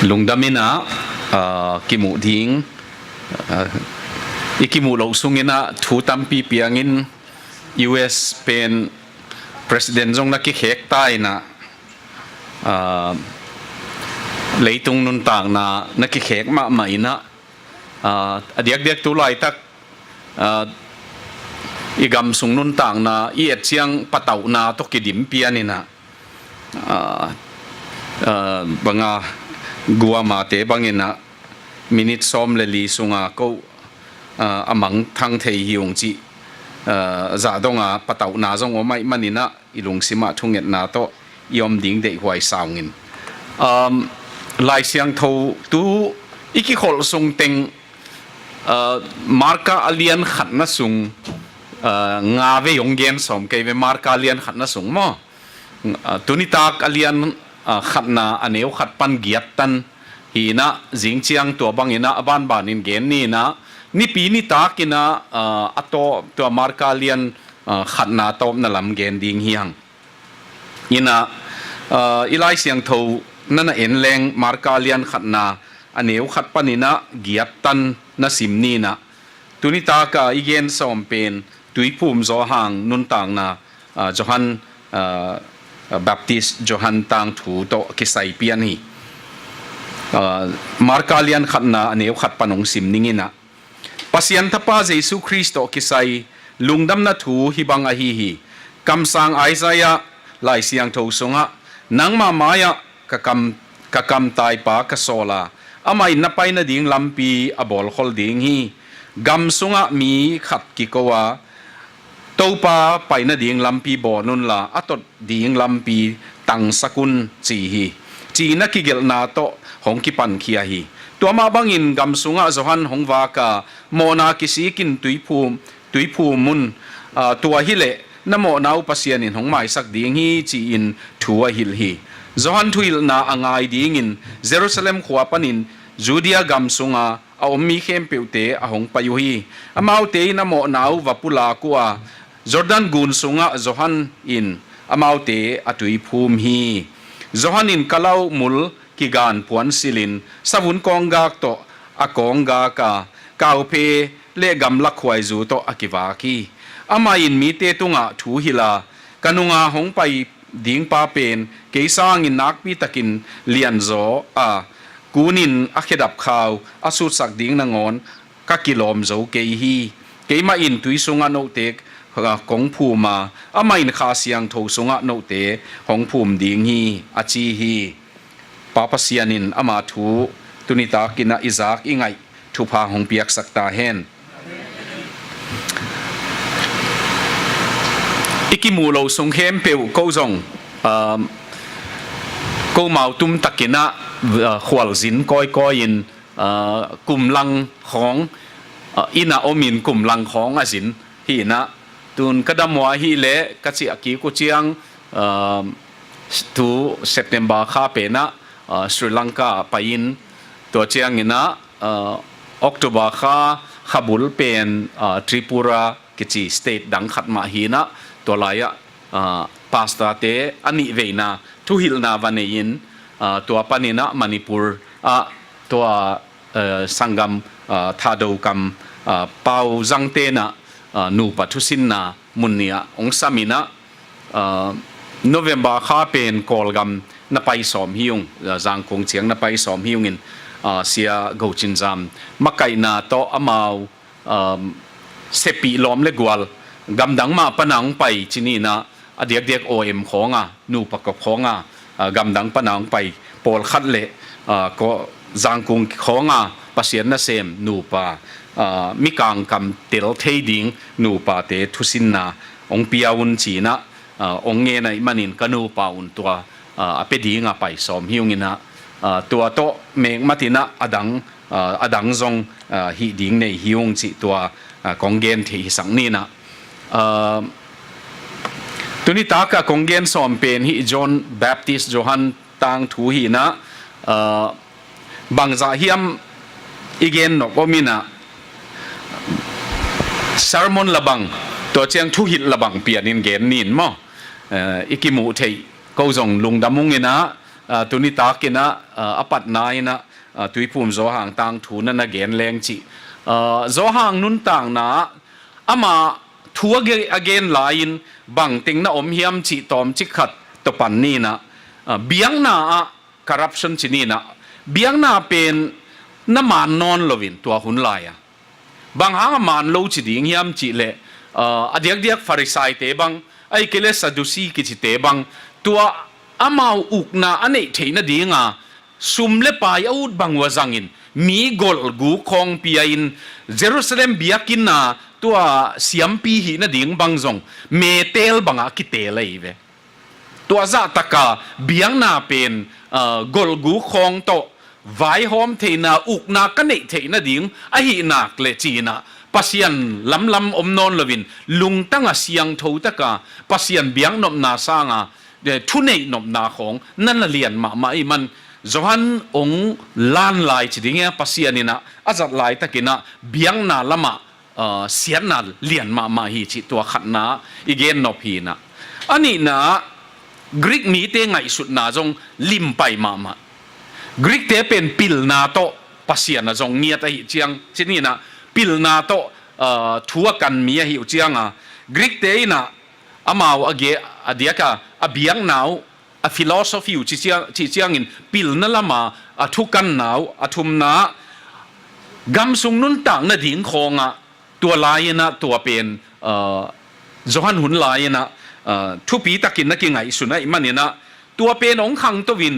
lungdamina kimu ding ikimu lo sungina thu tampi piangin US pen president jong na ki khek tai na leitung nun tang na ki khek ma ina adiak tu lai tak igam sung nun tang na iet chiang patau na to kidim pianina banga gua mate bangina minute som le li sunga ko amang thang thei hiung chi za donga patau na jong omai manina ilung sima thunget na to yom ding de huai sawngin lai siang tho tu iki khol sung teng marka alian khat na sung nga ve yong gen som ke ve marka alian khat na sung mo tunitak alian khat na aneu khat pan giat tan hi na jing chiang to bangina aban banin gen ni na ni pi ni takina ato to marka alian khat na to na lam gen ding hiang ina ilai siang tho nana en leng marka alian khat na aneu khat panina giat tan na simni na tunita ka igen som pen tuipum zo hang nun tang na johan Baptist Johan tang thu to kisai pian hi marka alian khat na aneu khat panong sim ningina pasian thapa Jesu Kristo kisai lungdam na thu hibang a hi kamsang Isaiah lai siang tho sunga nangma maya kakam tai pa kasola amai napai na ding lampi abol khol ding hi gam sunga mi khat ki kowa topa paina ding lampi bonun la atot ding lampi tang sakun chi hi chi na ki gel na to hong ki pan khia hi to ma bangin gam sunga zohan hongwa ka mona kisikin tuipu mun tua hi le namo nau pasian in hong mai sak ding hi chi in thua hil hi zohan thuil na angai ding in Jerusalem khwa panin Judea gam sunga a ommi khem peute a hong payu hi amaute namo nau vapula kwa Jordan gun sunga zohan in amaute atui phum hi zohan in kalau mul kigan puan silin savun konggak to akongga ka kaupe le gam lakhwai zu to akiwa ki ama in mi te tunga thu hila kanunga hong pai ding pa pen keisang in nakpi takin lian zo kunin akhedap khaw asu sak ding nangon ka kilom zo ke hi keima in tuisunga no tek kong phuma ama in kha siang tho sunga no te hong phum ding hi achi hi papa sianin ama thu tunita kina izak ingai thupa hong piak sakta hen ikimulo sung hem peu ko zong ko mau tum takina khwal zin koi in kum lang khong ina omin kum lang khong azin hi na tun kadamwa hi le kachi aki ko chiang tu September kha pe na Sri Lanka pain to chiang ina October kha khabul pen Tripura kichi state dang khat ma hi na to laya pasta te ani veina thu hil na vanein to panina Manipur to sangam thado kam pau zangte na nu pathusin na munia ong samina November kha pen kolgam na pai som hiung jang kong chiang na pai som hiung in sia go chin jam makai na to amau sepi lom le gwal gamdang ma panang pai chini na adiak om khonga nu pakop khonga gamdang panang pai pol khat le ko jang kong khonga pasien na sem nu pa mikang kam tel thei ding nu pa te thusin na ong piaun chi na ong nge nai manin kanu paun tua apedinga pai som hiungina tua to meng matina adang zong hi ding nei hiung chi tua konggen thi sang ni na tuni taka konggen som pen hi John Baptist Johan tang thu hi na bangza hiam igen no pomina sermon labang to chiang thu hit labang pianin gen nin mo ikimu thei ko jong lungdamung ina ตุนิตากินะอปัตนายนะตุยภูมิโซหางต่างทูนันนะเกนแรงจีโซหางนุนต่างนะอามาทัวเกอเกนไลน์บังติงนะอมเฮียมจีตอมจิขัดตปันนี่นะเบียงนาคอร์รัปชันจีนี่นะเบียงนาเป็นน้ำมันนอนลวินตัวหุ่นลายบางหางมันโลจีดิ่งเฮียมจีเล่อเดียกฟาริสัยเตบังไอ้เกเลสดุสีกิจิเตบังตัวอามาอุกนาอันนี้เทนดิ่งซุมเลปายอุดบังวาจังอินมีกอลกูคองปีอินเยรูซาเล็มเบียกินนาตัวเสียมปีหินดิ่งบังจงเมเตลบังอากิเตลเลยเวตัวซาตะกาเบียงนาเป็นกอลกูคองโตไวหอมเทนาอุกนากันเนเทนดิ่งไอหินักเลจีนาปัสยันลำอมนอนลวินลุงตั้งเสียงทูตะกาปัสยันเบียงนบนาสางทุเนนบนาของนั่นละเลียนมาอีมันจวนองล้านลายจิดิ่งปัสยันนี่นะอาจัดลายตะกินะเบียงนาละมาเสียนนาเลียนมาฮีจิตัวขัดนาอีเกนนบฮีนะอันนี้นะกรีกมีเตงไงสุดนาจงลิมไปมากรีกเตเป็นปิลนาโตปัสยันนะจงเงียตะหิเจียงจินี่นะปิลนาโตทัวกันมีหิวเจียงกรีกเตนะอามาวอเกอเดียกอเบียงนาวฟิโลโซฟีอยู่ที่เจียงอินปิลนั่นละมาทุกันนาวทุมนากำสุงนุนต่างนะดิ่งคงตัวลายนะตัวเป็นจหันหุนลายนะทุปีตะกินนักกินไงสุนัยมันเนี่ยนะตัวเป็นองคังตัววิน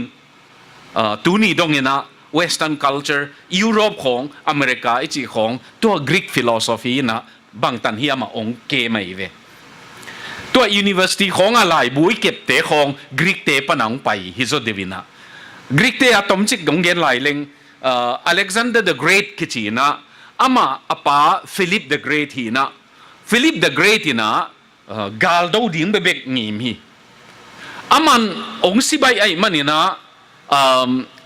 ตูนี่ดงเนี่ยนะ Western culture ยุโรปของอเมริกาไอจีของตัว Greek philosophy นะบางตันเฮียมาองเกไม่เวตัว University ของอะไรบุยเก็บเตะของ Greek เตะปนังไปฮิโซเดวินะ Greek เตะอะตอมจิกดงเกนไหลเลงAlexander the Great กิจีนะอามาอปา Philip the Great ฮีนะ Philip the Great นะกาลดูดิ่งเบกงีมฮีอามันองสิบายไอมันนี่นะ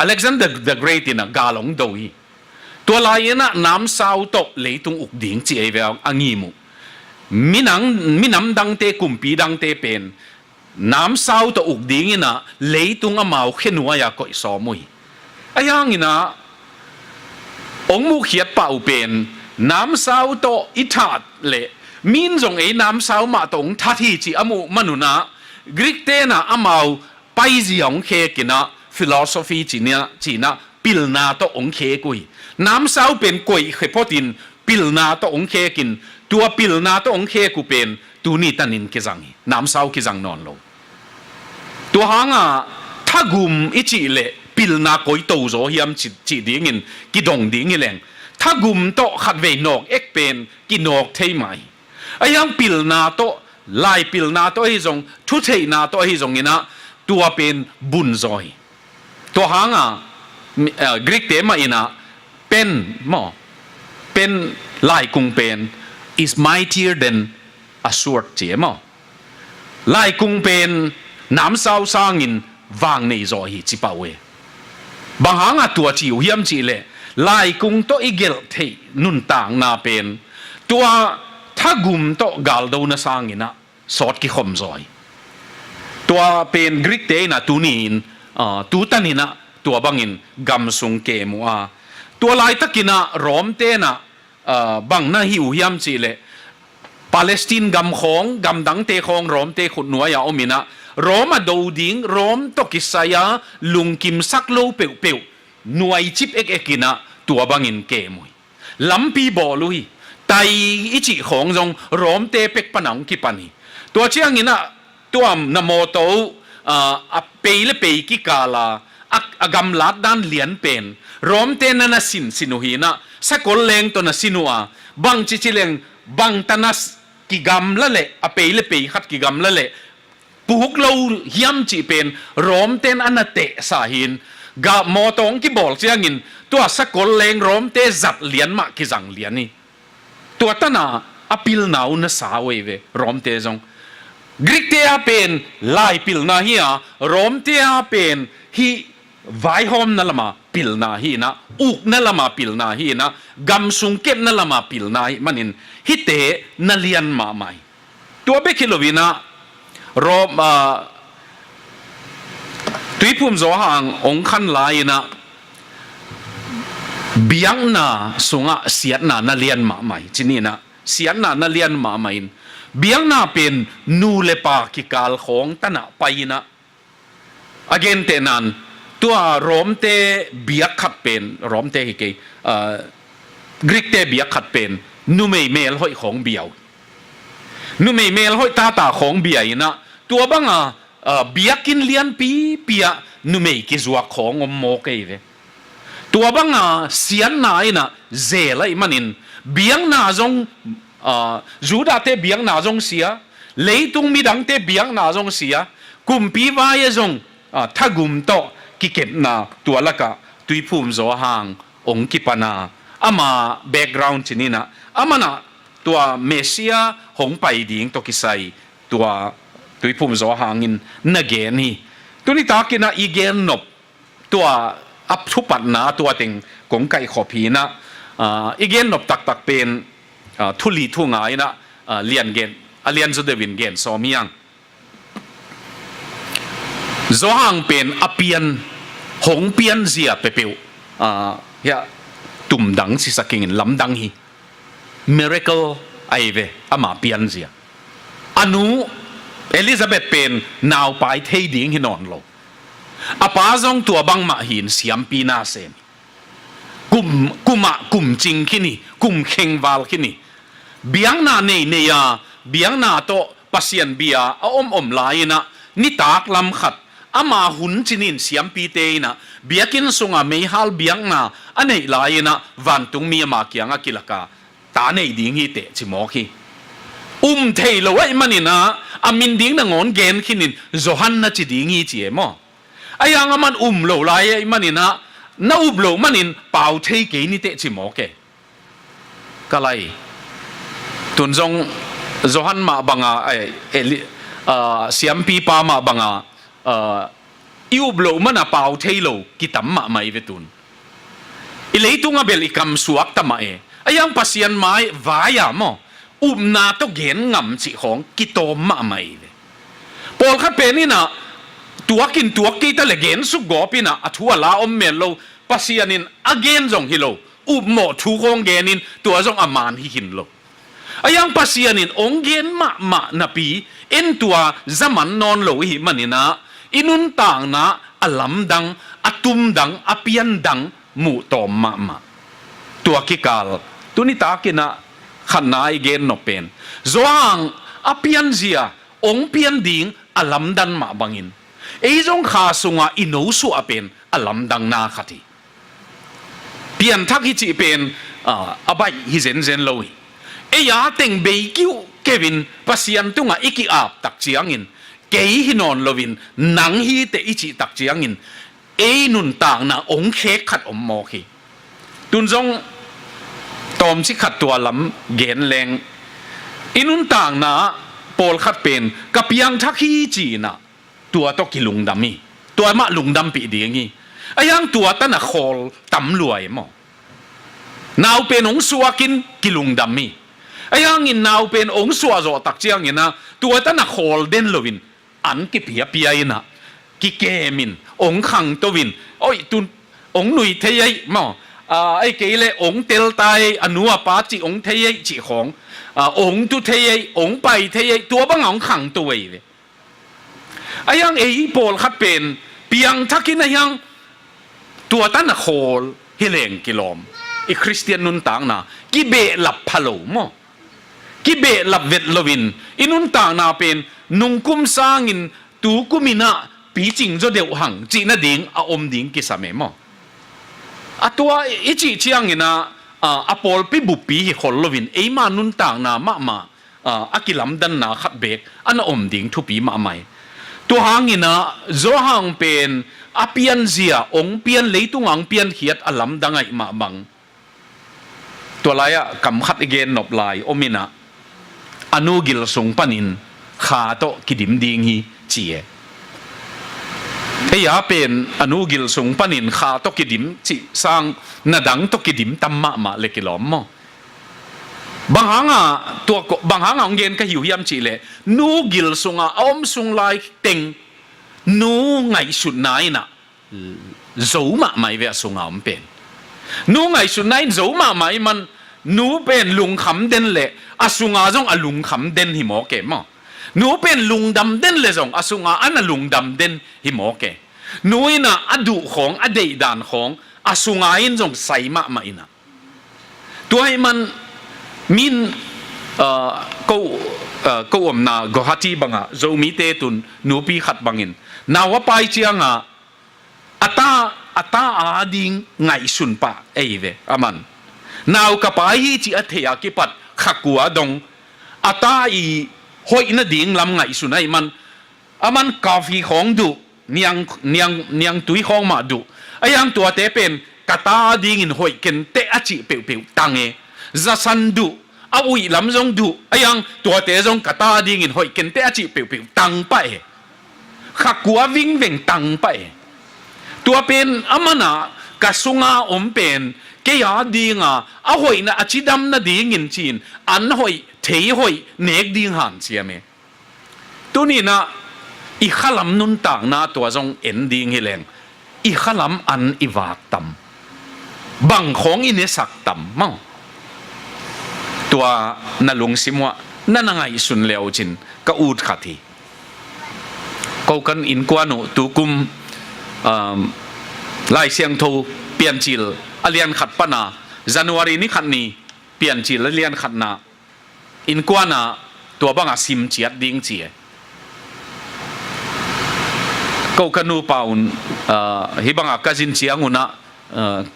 Alexander the Great นะกาลงดูฮีตัวลายนะน้ำสาวโตเลยตรงอุกดิ่งจีเอเวลอังงีมุมิน้ำดังเตกุมปีดังเตเป็นน้ำสาวโตอุกดิ่งนะเลยตรงอมาวเขนัวยาก่อยสอมุยไอ้ยังนะองมุขเขียดเป่าเป็นน้ำสาวโตอิทัดเละมินจงไอ้น้ำสาวมาตรงทัดที่จีอมุมนุนะกรีกเตนะอมาวไปจีองเคกินะฟิโลโซฟีจีนะปิลนาโตองเคกุยน้ำสาวเป็นกุยเขพอดินปิลนาโตองเคกินตัวปิลนาโตองเคกุเป็นตูนี่ตันินกิจังน้ำสาวกิจังนอนลงตัวหางถ้ากุมอิจิเละปิลนากุยโตโจเฮียมจีดิ่งินกิดงดิ่งแรงถ้ากุมโตขัดเวนอกเอกเป็นกินอกเทไหมไอ้ยังปิลนาโตลายปิลนาโตไอ้จงทุเทนาโตไอ้จงนี่นะตัวเป็นบุญจอยตัวหางกรีกเตมาอินะเป็นเป็นลายกุงเป็น is mightier than a sword เจ๋มลายกุงเป็นน้ำสาวสร้างอินวางในจอยจิปาเวบางหางตัวจิวเฮียมจีเล่ลายกุงโตอีเกลเทนุนต่างนาเป็นตัวถ้ากุมโตกาลดูนาสร้างอินะสอดกิขมจอยตัวเป็นกรีกเตนะตูนีนตูตันินะตัวบังอินกำสุงเกมัวตัวลายตะกินะรอมเตนะบังนาหิวฮิมจีเลปาเลสไตน์กำของกำดังเตของรอมเตขุดหนัวยาอมินะรอมดูดิ่งรอมตกิสายาลุงกิมสักโลเปียวหน่วยจิบเอกกินะตัวบังอินเกมุยลำปีบอลุยไตอิจิของจงรอมเตเป็กปนังกิปันีตัวเชียงอินะตัวนโมโตเปย์และเปย์กิกาลาอากำลัดด้านเหรียญเป็นรอมเตนันสินุฮีนะสักคนเลงตัวนัสินัวบังจิเลงบังตันัสกิกำละเละเปย์และเปย์ขัดกิกำละเละปุกเราเฮียมจีเป็นรอมเตนอันเตะสาหินกะโมตงกิบอกเสียงินตัวสักคนเลงรอมเตจัดเหรียญมากิจังเหรียญนี่ตัวตั้งน่ะอภิลนาวน์สาวเวรอมเตจงกรีกเตียเป็นลายปิลนาฮีรอมเตียเป็นฮีไวหอมนั่นละมาปิลนาฮีนะอุกนั่นละมาปิลนาฮีนะกำสุงเก็บนั่นละมาปิลนาฮีมันินฮิเตนั่นเลียนมาไม่ตัวเบคิโลวินะรอม ตุยพุ่มโจหางองคันลายนะเบียงนาสงะเสียนานาเลียนมาใหม่ที่นี่นะเสียนานาเลียนมาใหม่เบียงนาเป็นนูเลปากิกาลของตนะไปนะagain เตนันตัวรอมเตเบียขัดเป็นรอมเตฮิเกกรีกเตเบียขัดเป็นนูไม่เมลห้อยของเบียวนูไม่เมลห้อยตาของเบียนะตัวบังเบียกินเลียนปีเปียนูไม่กิจวักของอมโมเกยเวตัวบังเสียนนายนะเจลัยมันินเบียงนาจงจูดาเตเบียงนาจงเสียเลยตุงมีดังเตเบียงนาจงเสียกุมปีวายจงถ้ากุมโตกิเก็บนาตัวละกะตุยภูมิโจหางองกิปนาอามาแบ็กกราวน์ที่นี่นะอามานะตัวเมสเซียหงไปดิ่งตกิไซตัวตุยภูมิโจหางินนักเกนี่ตัวนี้ตากินะอีเกนนบตัวอับทุปัดนาตัวเต็งกงไก่ขอพีนะอีเกนนบตักเป็นทุลีทุ่งไงนะเลียนเกนเลียนจุดเดวินเกนสอมียังโจหางเป็นอเปียนหงเปียนเสียเปเปียวยะตุ่มดังสิสักเงินลำดังฮี miracle ไอเวอามาเปียนเสียอนุเอลิซาเบธเป็นนาวไปเทดิ่งหินอนโลอาป้าจงตัวบังมาหินเสียมปีนาเซนกุมจริงขี้นี่กุมเข่งวาลขี้นี่เบียงนาเนยเบียงนาโตปัสยันเบียอมลายนะนิตากลำขัดอามาหุ่นจินินเสียมปีเตนะเบียกินสงะไม่ฮัลเบียงนาอันไหนลายนะวันตุงมีมาเกียงกิลกาตาในดิ่งฮีเตจิมอคีเทโลไอ้มันนี่นะอามินดิ่งนางอนเกนขินินโจฮันนะจิดิ่งฮีเจียมอไอ้ยังมันโลลายไอ้มันนี่นะน่าโลมันนินเป่าเทเกนี่เตจิมอเกก็ไรตุนจงโจฮันมาบังเสียมปีปามาบังโลมันเป่าเทโลกิตัมมาไม่เวตุนอิเลยตุงเบลอิคัมสวกตมาไอ้ยังปัสยันไม้วายามอนาตเกนงำสิของกิโตมาไม่เลยปอลขัดเป็นนี่นะตัวกินตัวกีตะเลเกนสุกกอปินะอัทัวลาเมลโลปัสยันินอเกนจงฮิโลหมอทูคงเกนินตัวจงอามานฮิหินโลไอ้ยังปัสยันินองเกนมานาปีเอ็นตัวจามันนอนโลหิมันนี่นะอินุนต่างนะอลัมดังอตุมดังอเปียนดังมูตอมมาตัวกิกาลตัวนี้ตากินะขันนายเกนนเป็นจวงอเปียนเสียองเปียนดิ่งอลัมดันมาบังอินไอ้จงขาสุงะอินูสุอเป็นอลัมดังนาขัดีเปลี่ยนทักฮิจิเป็นอบายฮิเซนโลยไอ้ยาเต็งเบกิวเควินปัสยันตุงะอิกิอาบตักเจียงอินเกยฮินอนโลวินนังฮีเตอิจิตักเจียงอินไอ้นุนต่างนะองเคขัดโมคีตุนจงตอมสิขัดตัวลำเกนแรงอินุนต่างนะปอลขัดเป็นกับยังทักฮีจีนะตัวตกิลุงดำมีตัวมะลุงดำปีเดียงี้ไอ้ยังตัวตั้งแต่คอลตำรวยมั้งนาวเป็นองสัวกินกิลุงดำมีไอ้ยังอินนาวเป็นองสัวโจตักเจียงอินนะตัวตั้งแต่คอลเดนโลวินอันกิเปียอินะกิเกมินองขังตัววินโอ้ยตุนองหนุ่ยเทียมั้งไอ้เกลเลยองเตลไตอนุอาปาจิองเทียจิขององตุเทียองไปเทียตัวบังองขังตัวเลยไอ้ยังปอลขัดเป็นเปียงทักกินไอ้ยังตัวตั้งแต่โคลฮิเลงกิโลมอีคริสเตียนนุนต่างนะกิเบหลับพะโลมกิเบหลับเวทลวินอินุนต่างนาเป็นนุงกุมสางินตูกุมินะปีจิงจะเดียวหังจีน่าดิ่งอมดิ่งกิสามมตัวอิจิเชียงนะปอลปีบุปีฮิคอลลวินไอ้มานุนต่างนามากิลัมดันนาขัดเบกอันอมดิ่งทุปีมาใหม่ตัวหางนะโจหางเป็นอเปียนเสียองเปียนเลยตุงังเปียนเขียดอลัมดังไงมาบังตัวไรอะกำขัดอีเกนนบลายอมินะอนุกิลสงปนินขาโตกิดิมดิงฮีเจียไอ้ยาเป็นอนุกิลสงปนินขาโตกิดิมจิสร้างนาดังโตกิดิมตัมมาเล็กกิลอมบางหางตัวบางหางองเกนก็หิวยำจีเลยนูกิลสงอมสงไลเต็ง นูไงสุดไหนน่ะโจมาไม่เวสุงอมเป็นนูไงสุดไหนโจมาไม่มันนูเป็นลุงคำเด่นเลยอาสุงอาจงอาลุงคำเด่นหิมอเกมนูเป็นลุงดำเด่นเลยจงอาสุงอาอันลุงดำเด่นหิมอเกนูอินะอดุของอเดดานของอาสุงอาอินจงใส่มาไม่นะตัวให้มันมินก็อมนาก็ฮัตีบังอ่ะโจมีเตตุนนูปีขัดบังอินนาวไปเชียงอ่ะอัตาอาดิงไงสุนปะเอเวอามันนาวกับไปจีอัตยากิปัดขักกัวดงอัตาอีหอยน่ะดิ่งลำไงสุนไอมันอามันกาแฟของดูเนียงตุยของมาดูไอยังตัวเตเป็นกตาดิ่งอินหอยกันเตะจิเปียวตังเอจะสันดูเอาอีลำจงดูไอยังตัวเตะจงกตาดิ่งอินหอยกันเตะจิเปียวตังไปขักกัววิ่งตังไปตัวเป็นอามันอ่ะกะสุงาอมเป็นเกียดีงาเอาหอยนะอจิดำนะดีงินจีนอันหอยเทหอยเนกดีหันเสียเมตัวนี้นะอีขลัมนุนต่างนะตัวจงเอ็นดีงเฮเลงอีขลัมอันอีวากตัมบังของอินเนสักตัมมั่งตัวนั่นลงสิมัวนั่นไงสุนเลวจินก็อูดขัดทีก็กันอินกวานุตุกุมไล่เสียงโทเปลี่ยนจิลอเลียนขัดปนาจันวารีนี้ขัดนี้เปลี่ยนจิลอเลียนขัดนาอินกวานาตัวบังอาซิมเจียดดิ้งเจียก็กันนูปาอุนฮิบังอากาจินเจียงอุนะ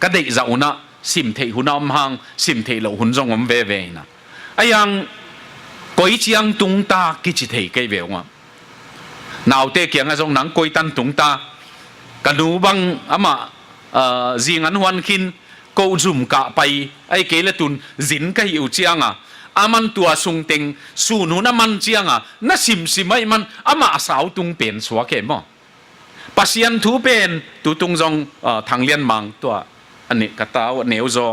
ก็ได้จะอุนะซิมเทหุนอมหังซิมเทเหล่าหุนจงอมเวเวนะไอ้ยังก้อยเจียงตุงตากิจิเทเกยเวงว่านาวเตเกียงไอ้จงหนังก้อยตันตุงตากันนูบังอามาจีงันวันคินกูจุ่มกะไปไอ้เกลตุนจินก็อยู่เจียงอ่ะอามันตัวสุงเต็งสูนูน้ำมันเจียงอ่ะน่าสิมไอ้มันอามาสาวตุงเป็นสัวเกมปัสยันทูเป็นตุตุงจงทางเลียนมังตัวอันนี้กตาวเหนียวจอ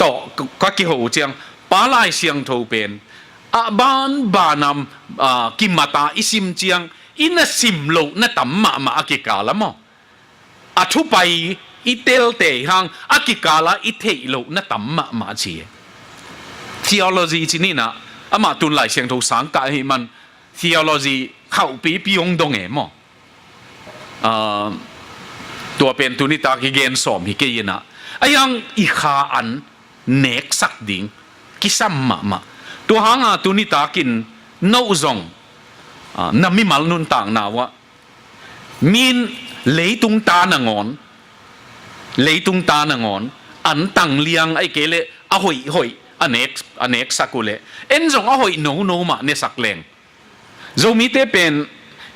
ต่อก็กี่หัวเจียงปลายเสียงทูเป็นบ้านนำกิมมาตาอิสิมเจียงอินสิมโลน่ะตั้มมาอากิกาละมั้งอทุไปอีเตลเตหังอากิกาละอีเทโลน่ะตั้มมาเชีย theology ที่นี่นะอามาตุนไหลเสียงทูสังกัดให้มัน theology เข้าปียงดงเอ๋มั้งตัวเป็นตุนิตากิเกนสอมฮิเกยนะไอ้ยังอีขาอันเนกสักดิ่งกิสัมมาตัวหางตุนิตากินโนซงนั่นมีมัลนุนต่างนาวะมีนเลยตุงตาหนังอนอันตั้งเลียงไอ้เกเลอะหอยอันเนกสักุเลเอ็นซงอะหอยโนมาเนสักเลงโจมีเตเป็น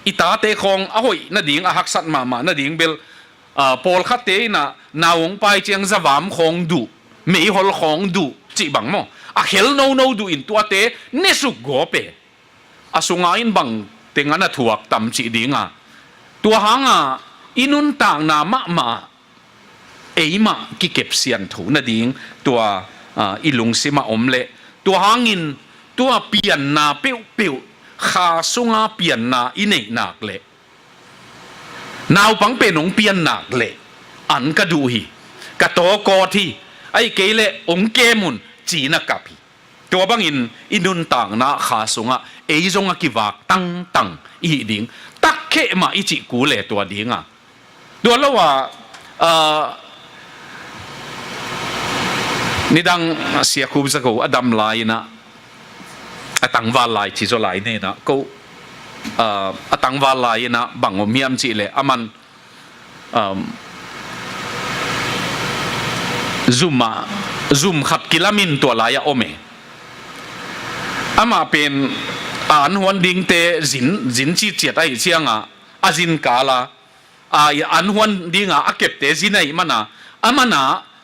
อิตาเตคองอะหอยนาดิ่งอะฮักสัตมานาดิ่งเบลปอลคัตเตนะนาวงไปเจียงจะวามของดูไม่หอลของดูจีบังมั้งอะเฮลโนดูอินตัวเตเนสุกโกเปอะสุงาอินบังเตงันถั่วตำจีดิ่งอ่ะตัวหางอินุนต่างนามาเอมากิเก็บเสียนถูนาดิ่งตัวอิลุงซิมาอมเละตัวหางอินตัวเปลี่ยนนาเปียวขาสุงาเปลี่ยนนาอินเนนักเละนาวปังเป็นองเปลี่ยนนักเละอันกระดูฮีกระโตกอที่ไอ้เกเลองเกมุนจีนักกับฮีตัวบังอินุนต่างนาขาสุงาเอจงกิวากตั้งอีดิ่งตักเขมาอิจิกูเละตัวดิ่งตัวละว่านี่ดังเสียคูบสักอดัมไลนะตังวาลายที่จะไลเนี่ยนะก็ตังวาลายนะบังอมียมจีเลยมันซุ่มขัดกิลามินตัวลายโอเมมาเป็นอันวันดิ่งเตจินจีเจียดไอเชียงจินกาลาอันวันดิ่งเก็บเตจินไอมันมัน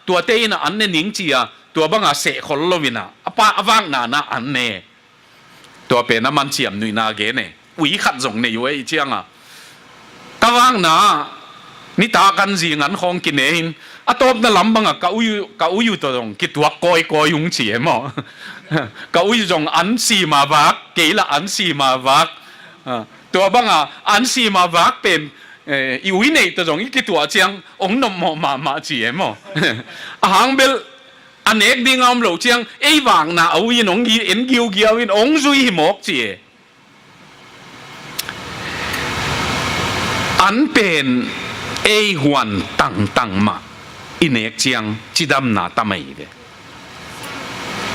ตัวเตยนะอันเนี่ยนิ่งจีตัวบังเสกคนลวินะป้าว่างนาอันเนี่ยตัวเป็นมันเฉียมหนุยนาเกเน่วิขัดส่งเนี่ยอยู่ไอเชียงก็ว่างนานี่ตากันสิงันของกินเองตัวนั่นลำบังก็อุ้ยตัวตรงกิตัวก้อยยุงเฉียมก็อุ้ยตรงอันสีมาวักเกละอันสีมาวักตัวบังอันสีมาวักเป็น以为呢都容易去大将，翁那么嘛节么，行别。anh em đi ngắm lầu chiang, ấy vàng na ấu yên ông yên em kêu kêu yên ông duy mốc gì, anh bên ấy hoàn tăng mà, in em chiang chỉ đâm na ta mày đấy,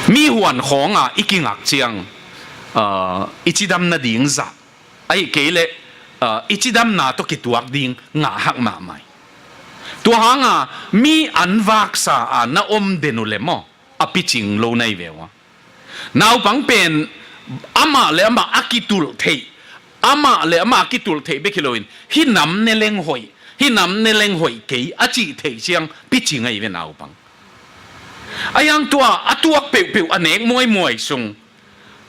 mi hoàn khong à, ít kinh ngạc chiang, ít chỉ đâm na điên ra, ấy cái lệ, ít chỉ đâm na to cái tuạc điên ngã hắc mà mày. Tua hanga mi an vaksa na denu lemo apiching lo nai vewa now pang pen ama le ama akitul thei ama le ama akitul thei bekiloin hi nam ne leng hoi ke achi thei chiang piching ai ve now pang ayang tua atuak pe anek moi sung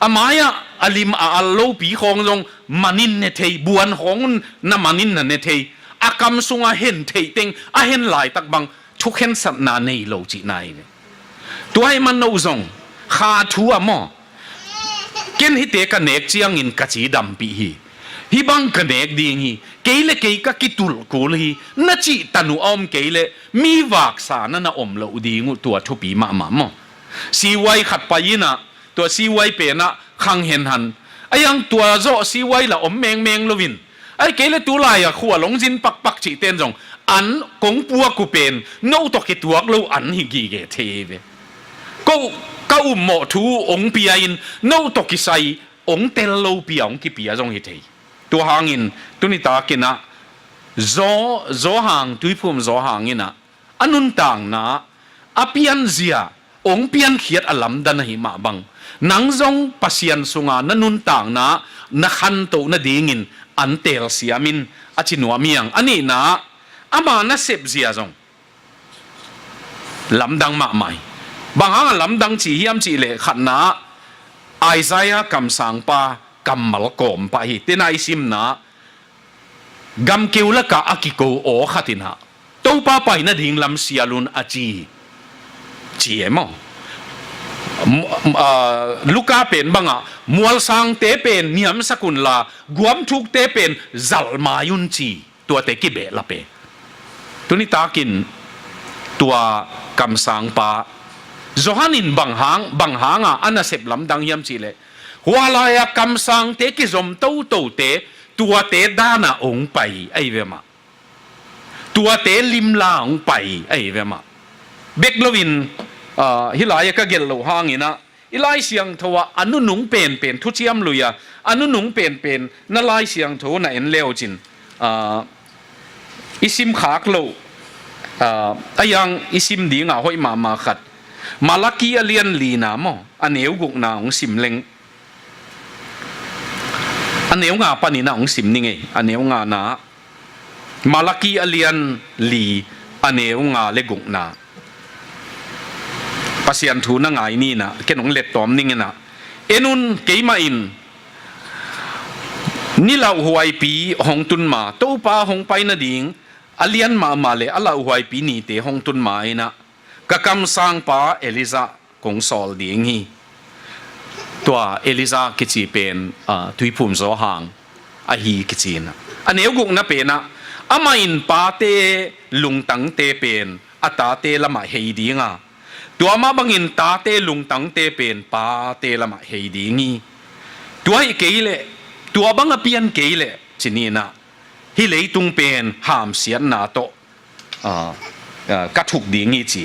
amaya alim allo pi khong jong manin ne thei buan khong na manin na ne thei akam sunga hen thei teng a hen lai tak bang thuk hen sat na nei lo chi nai ne tuai man no zong kha thu amo ken hi te ka nek chiang in ka chi dam pi hi bang ka nek ding hi keile ke ka kitul kul hi na chi tanu om keile mi wak sa na om lo dingu tua thu pi ma mo si wai khat pa ina tua si wai pe na khang hen han ayang tua zo si wai la om meng lovin ai kể lại tu lại à khua long jin pak chỉ tên rong ăn công bua cụ pen nấu to cái tuak lâu ăn hi gì cái thế về câu mỏ thu ông bia in nấu to cái say ông tel lâu bia ông cái bia rong hi thế tu hàng in tu ni ta kina zo hàng tui phum zo hàng in à anun tang na apian zia ông pian khiat alam dan hi ma bang nang zong pasian sunga nanun tang na khan to na dingin an tel siamin achinua miang ani na ama na sep zia zong lamdang ma mai bang lamdang chi hiam chi le khat na Isaiah kam sang pa kamal kom pa hi tenai sim na gam keula ka akiko o khatina to pa pai na ding lam sialun achi chi emo Luka pen banga mual sang te pen niam sakun la guam thuk te pen zal mayun chi tua te ki be la pe tuni takin tua kam sang pa zohanin bang hanga ana sep lam dang yam chi le wala ya kam sang te ki zom to te tua te dana ong pai ai ve ma tua te lim la ong pai ai ve ma beklovin hilaya ka gel lo hangina ilai siang thowa anu nung pen thu chiam luya anu nung pen na lai siang tho na en leo chin isim khak lo ayang isim dinga hoi ma khat malaki alian lina mo aneu guk na ong sim leng aneu nga panina ong sim ninge aneu nga na malaki alian li aneu nga le guk na pasian thu na ngai ni na kenong let tom ning na enun keima in nila huai pi hong tun ma to pa hong pai na ding alian ma le ala huai pi ni te hong tun ma ina kakam sang pa Eliza kong sol ding hi tua Eliza kichi pen tui phum zo hang a hi kichi na aneu guk na pe na ama in pa te lung tang te pen ata te lama hei dinga tua ma bangin ta te lung tang te pen pa te lama hei dingi tua hi keile tua banga pian keile chinina hi leitung pen ham sian na to ka thuk dingi chi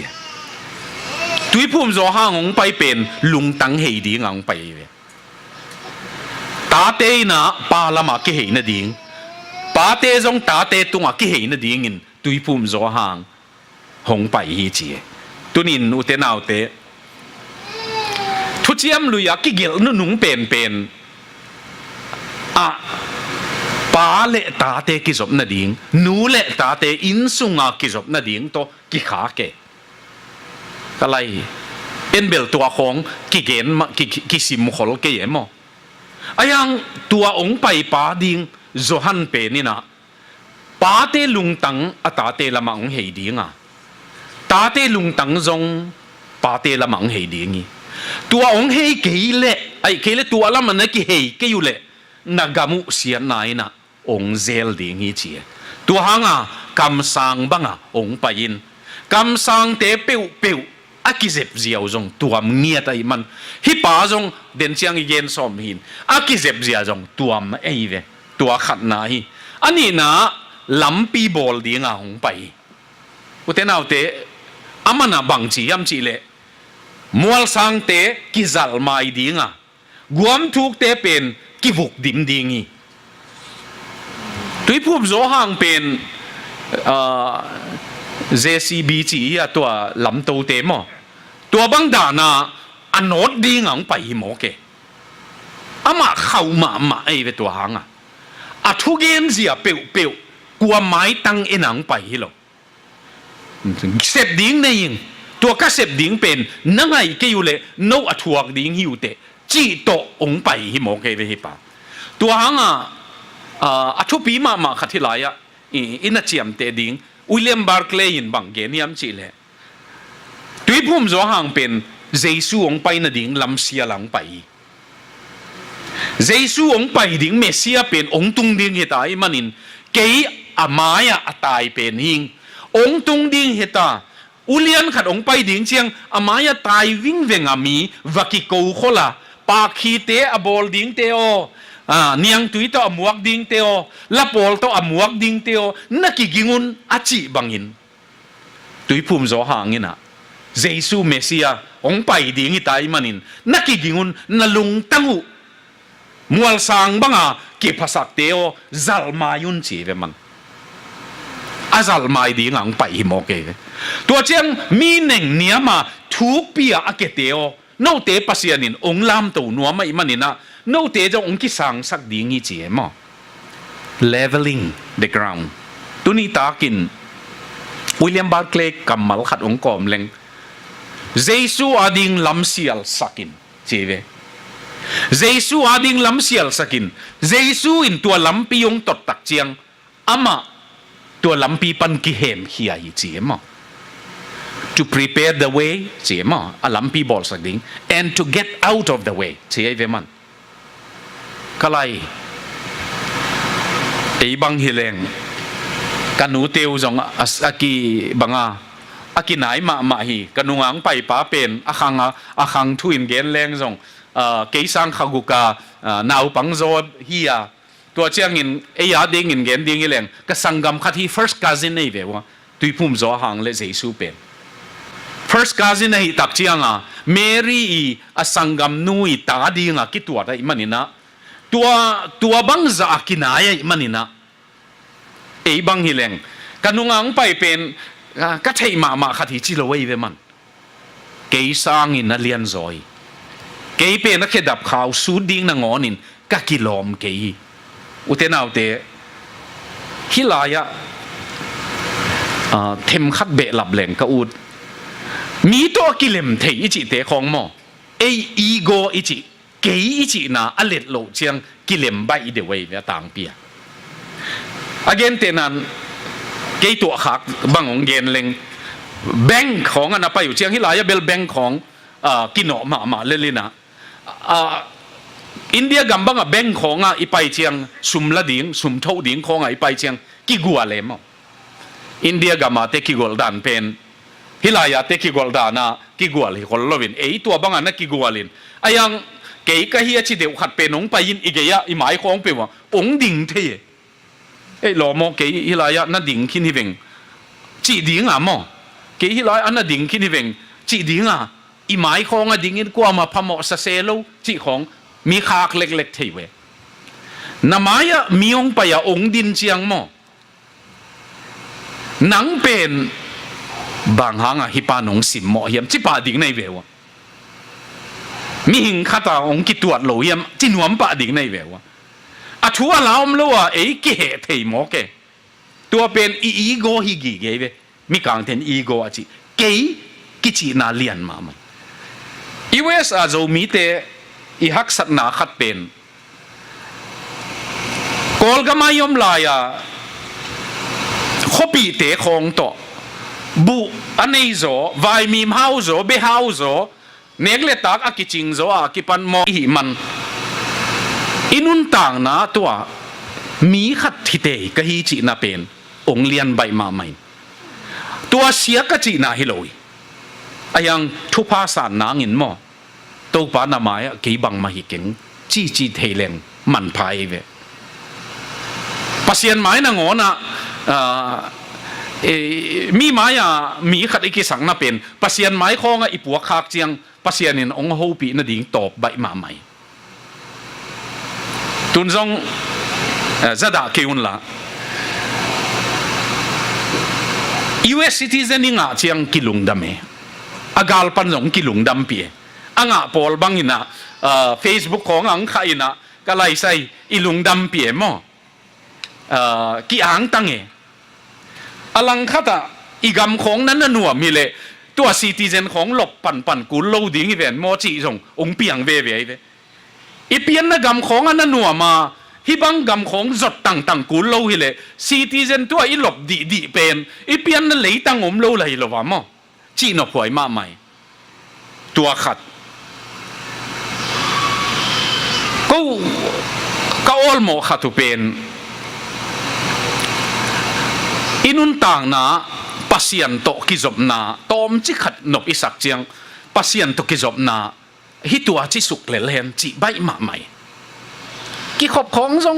tui phum zo hang ong pai pen lung tang hei ding ang pai ve ta te na pa lama ke hei na ding pa te zong ta te tunga ke hei na ding in tui phum zo hang hong pai hi chi tunin ute nau te thu chiam luya ki gel nu nung pen a pa le ta te ki zop na ding nu le ta te in sunga ki zop na ding to ki kha ke kalai en bel tua khong ki gen ma ki sim khol ke yemo ayang tua ong pai pa ding zohan pe ni na pa te lung tang ata te lamang hei dinga ta te lung tang zong pa te lamang hei dingi tua ong hei keile ai keile tua lam na ki hei ke yule nagamu sian nai na องเซลดิ่งฮีเจียตัวหางอ่ะกำสังบังอ่ะองไปยินกำสังเตะเปียวเปียวอากิเจ็บเจียวจงตัวมเงียตไอ้มันฮิปาจงเดินเชียงเย็นสมหินอากิเจ็บเจียวจงตัวมไอ้เวตัวขัดนาฮีอันนี้นะลำปีบอลดิ่งอ่ะองไปอุเทนเอาเตะอามันอ่ะบังจียมจีเล่มัวสังเตะกิจัลมาอีดิ่งอ่ะกวมทุกเตะเป็นกิบุกดิ่งดิ่งฮีตุยผู้โจหังเป็นJCB จีอ่ะตัวลำโตเตมอตัวบังดานะอันโนดดิ่งอ่ะไปหมอเกอามาเข้ามาไอ้เวตัวหางอ่ะอะทุกเย็นเสียเปียวเปียวกลัวไม้ตั้งเอ็นังไปหรอเสพดิ่งในยิงตัวก็เสพดิ่งเป็นนั่งไงก็อยู่เลยโน้ตถวกดิ่งหิวเตจีโตองไปหิมโอเคเวหิปาตัวหางอ่ะอะทุปีมาขัดที่ไรอ่ะอินาเจียมเตดิ่งวิลเลียมบาร์คเลย์ยินบังเกนี่ยมจีเลยตุยพุ่มโจหังเป็นเจสูองไปน่ะดิ่งลำเสียหลังไปเจสูองไปดิ่งเมสเซียเป็นองตุงดิ่งเหตุไอ้มันนินเกย์อามายะตายเป็นหิงองตุงดิ่งเหตุอุเลียนขัดองไปดิ่งเชียงอามายะตายวิ่งเวงอามีวักิโกโคลาปากขีเตอบอลดิ่งเตโอเนียงตุยโตอมวกดิ่งเตโอละปอลโตอมวกดิ่งเตโอนักกิกิงุนอาจิบังหินตุยพุ่มโจหังงินะเจสูเมสเซียองไปดิ่งเหตุไอ้มันนินนักกิกิงุนนลุงตั้งมัวสังบังอ่ะกิภาษาเตโอจัลมายุนจีเวมันอาจัลมาดีงังไปหิมโอเคตัวเจียงมีหนึ่งเนี้ยมาทุกปีอะเกเตโอโนเตปัสยานินองลามตัวนัวไม่มันนี่นะโนเตจะองกิสังสักดีงี้จีมั้ง leveling the ground ตัวนี้ตากินวิลเลียมบาร์คเลย์กำมัลขัดองกอมเล็งเจสูอดิงลำเสียลสักินจีเวเจสูอาดิงลำเสียลสกินเจสูอินตัวลำปียงตดตักเจียงอามาตัวลำปีปันกิเหมเฮียอีเจียม to prepare the way เจียมอาลำปีบอลสักดิ่ง and to get out of the way เจียเวมันก็เลยไอ้บังฮิเลงกันหนูเตียวจงอากีบังอากีไหนมาฮีกันหนูงังไปป้าเป็นอาคังทุอินเกนแรงจงเกสังขกุกานาวปังโซเฮียตัวเชียงอินเอียดิ่งอินเกนดิ่งอีแรงก็สังกัมขัดที่ first cousin นี่เว้ยตุยพุ่มโจหังเลเจสูเป็น first cousin นี่ตักเชียงเมรี่สังกัมนุยตาดิ่งคิดตัวได้มันนี่นะตัวบังจะกินอะไรมันนี่นะไอ้บังฮิเลงกันนุงังไปเป็นก็ใช่มาขัดที่จิโร่เว้ยมันเกสังอินนั่นเลียนซอยเกย์เป็นนักเขดับข่าวสูดดิ้งนางอนินกักิลอมเกย์อุเทนเอาเตฮิลายะเทมขัดเบะหลับแหลงกอูดมีตัวกิเลมเทอิจิเตของหมอเออีโกอิจิเกย์อิจินะอเลดโลเชียงกิเลมใบเดวัยต่างเปียอเกนเตนันเกย์ตัวขักบังของเกนเลงแบงของอันนั้นไปอยู่เชียงฮิลายะเบลแบงของกินอมาเล่นนะอินเดียกำบังแบงของอีไปเชียงสุมละดิ่งสุมเท่าดิ่งของอีไปเชียงกิกัวเลยมั้งอินเดียกำมาเตกิกอลดานเป็นฮิลายาเตกิกอลดานะกิกัวเลยคนละวินตัวบังอันนั้นกิกัวลินไอยังเกย์ก็เฮียชิเดียวขัดเป็นองไปยินอีกอย่างอีหมายของเป็นว่าองดิ่งเท่หล่อมอเกย์ฮิลายานั่นดิ่งคิดที่เวงจีดิ่งมั้งเกย์ฮิลายาอันนั้นดิ่งคิดที่เวงจีดิ่งอีหมายของดิ่งอินกว่ามาพมอสเซโลจีของมีขากเล็กๆที่เวน้ำมายมีองไปองดินเชียงมอหนังเป็นบางหางฮิปานงสิมมอเฮียมจิปาดิ่งในเววมีหิงคาตาองกิตัวโลเฮียมจินวมปาดิ่งในเววอัชัวลาวมลัวเกเทมอเกตัวเป็นอีโกฮิกิเกเวมีการเทนอีโกอจิเกกิจินาเลียนมามันอีเวสอาโจมีเตอีฮักสัตนาขัดเป็นกอลกามายอมลายาขบีเตะของต่อบุอันนี้โจวายมีมฮาวโจเบฮาวโจเนกเลตักอากิจิงโจอากิปันมอหิมันอินุนต่างนะตัว มีขัดที่เตะก็ฮีจีน่าเป็นองเลียนใบมาใหม่ตัวเสียก็จีน่าฮิโลยยังทุพภาษานางินหม้อตัวปานามากี่บังมาฮิเก่งจีเทเลงมันพายเวปัสยันไม้นางอนะมีไม้มีขัดอีกสังน่าเป็นปัสยันไม้ของอีปัวขากเจียงปัสยันนินองหูปีน่ะดิ่งตอบใบมาใหม่ตุนซงจะด่าเกี่ยนละ US citizen นี่งาเชียงกิลุงดำเออากาลปันซงกิลุงดำเปียอ่างพอลบังอินะFacebook ของอังใครนะก็ไล่ใส่อีลุงดำเปียมั้งกี่อ่างตั้งเออลังคัตอีกำของนั้นน่ะหนัวมีเลยตัว citizen ของหลบปันกูโลดิ้งอีเวนโมจิซงองเปียงเว่อีเปียนน่ะกำของอันนั้นหนัวมาฮิบังกำของจดต่างกูโลฮิเลย citizen ตัวอีหลบดีเป็นอีเปียนน่ะเลยตั้งอมโลเลยหรอวะมั้งจีนอพวยมาใหม่ตัวขัดก็อลโมขัดตุเป็นอินุนต่างนะปัสยันโตกิจบนาตอมจิขัดนบอิสักเจียงปัสยันโตกิจบนาฮิตัวจิสุกเลเลนจิใบมาใหม่กี่ขบของทรง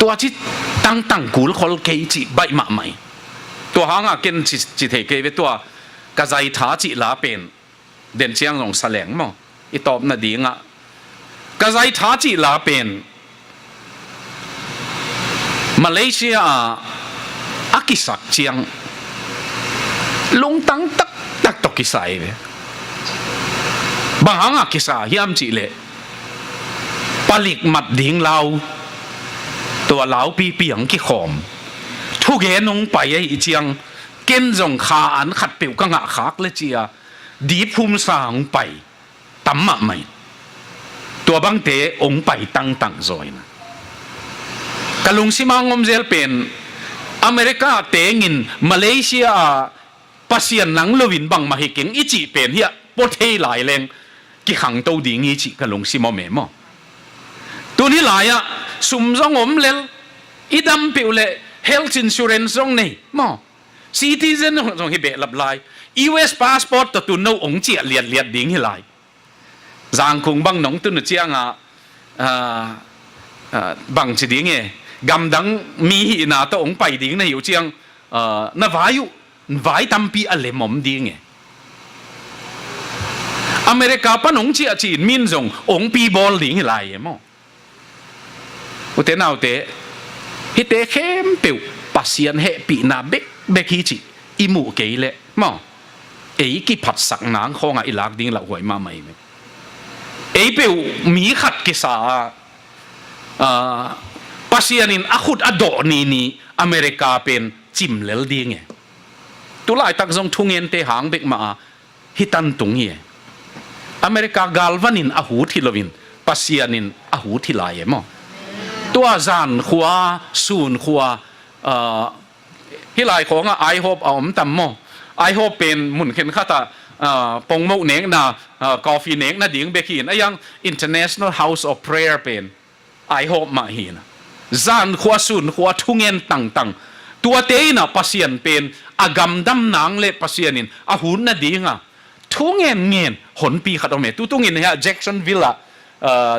ตัวจิตั้งกูลคนเกจิใบมาใหม่ตัวหางเกณฑ์จิเทเกเวตัวกระใจท้าจิลาเป็นเด่นเชียงลงแสลงมั้งอีตอบน่ะดีงะกระใจท้าจิลาเป็นมาเลเซียอากิสักเชียงลงตั้งตักตกิสายเวบางหางกิสาฮิมจิเลปลิกมัดดิ่งเราตัวเหลาปีเปียงกี่ขอมทุกเห็นงไปไอ้เจียงเก้นจงขาอันขัดเปียวกังขากเลยเจียดีภูมิสางไปตั้มมาใหม่ตัวบางเตองไปตั้งซอยนะกะลุงซิมางอมเจลเป็นอเมริกาเตงินมาเลเซียปัสยันหนังลวินบังมาฮิเก่งอีจีเป็นเฮียปดเฮหลายแรงกี่ขังตัวดิ่งอีจีกะลุงซิมอเมมอตัวนี้หลายสุ่มซองอมเลลอีดำเปียวเล health insurance ซองนี่มอ citizen ซองฮิเบลับลาย US passport ตัวนู้องเจียเลียดดิ่งฮิหลายจางคงบังหนองตุนเจียงบังจีดิ่งเงกำดังมีหินาตัวองไปดิ่งในอยู่เจียงน่าวายุวายตั้มปีอะไรหม่อมดิ่งเงอเมริกาปนองเจียจีนมินซงองปีบอลดิ่งฮิหลายมั้งอุเทนเอาเตฮิเตเข้มเปียวปัสยันเฮปีนาเบกฮิจิอิมูเกยเลมั้งกี่ผัดสักนางของอีหลักดิ่งหลักหวยมาใหม่เปียวมีขัดกิสาปัสยันินอาขุดอดอนี่อเมริกาเป็นจิมเลลดิ่งไงตัวหลายตักจงทุ่งเงินเตหางเบกมาฮิตันตุงเงอเมริกากาลวานินอาหูที่ลวินปัสยันินอาหูที่ลายมั้งตัวจานขัวซูนขัวที่หลายของไอโฮปเอาตั้มมั้งไอโฮปเป็นหมุนเข็นข้าตาปงโมกเน็กนะกาแฟเน็กนะดิ่งเบกินไอ้ยัง International House of Prayer เป็นไอโฮปมาหินจานขัวซูนขัวทุ่งเงินตั้งตัวเตยนะปัสยันเป็นอากำดำนางเล็ปัสยันินอาหูน่ะดิ่งทุ่งเงินหนปีขัดเอาเมตุทุ่งเงินเนี่ยแจ็คสันวิลล่า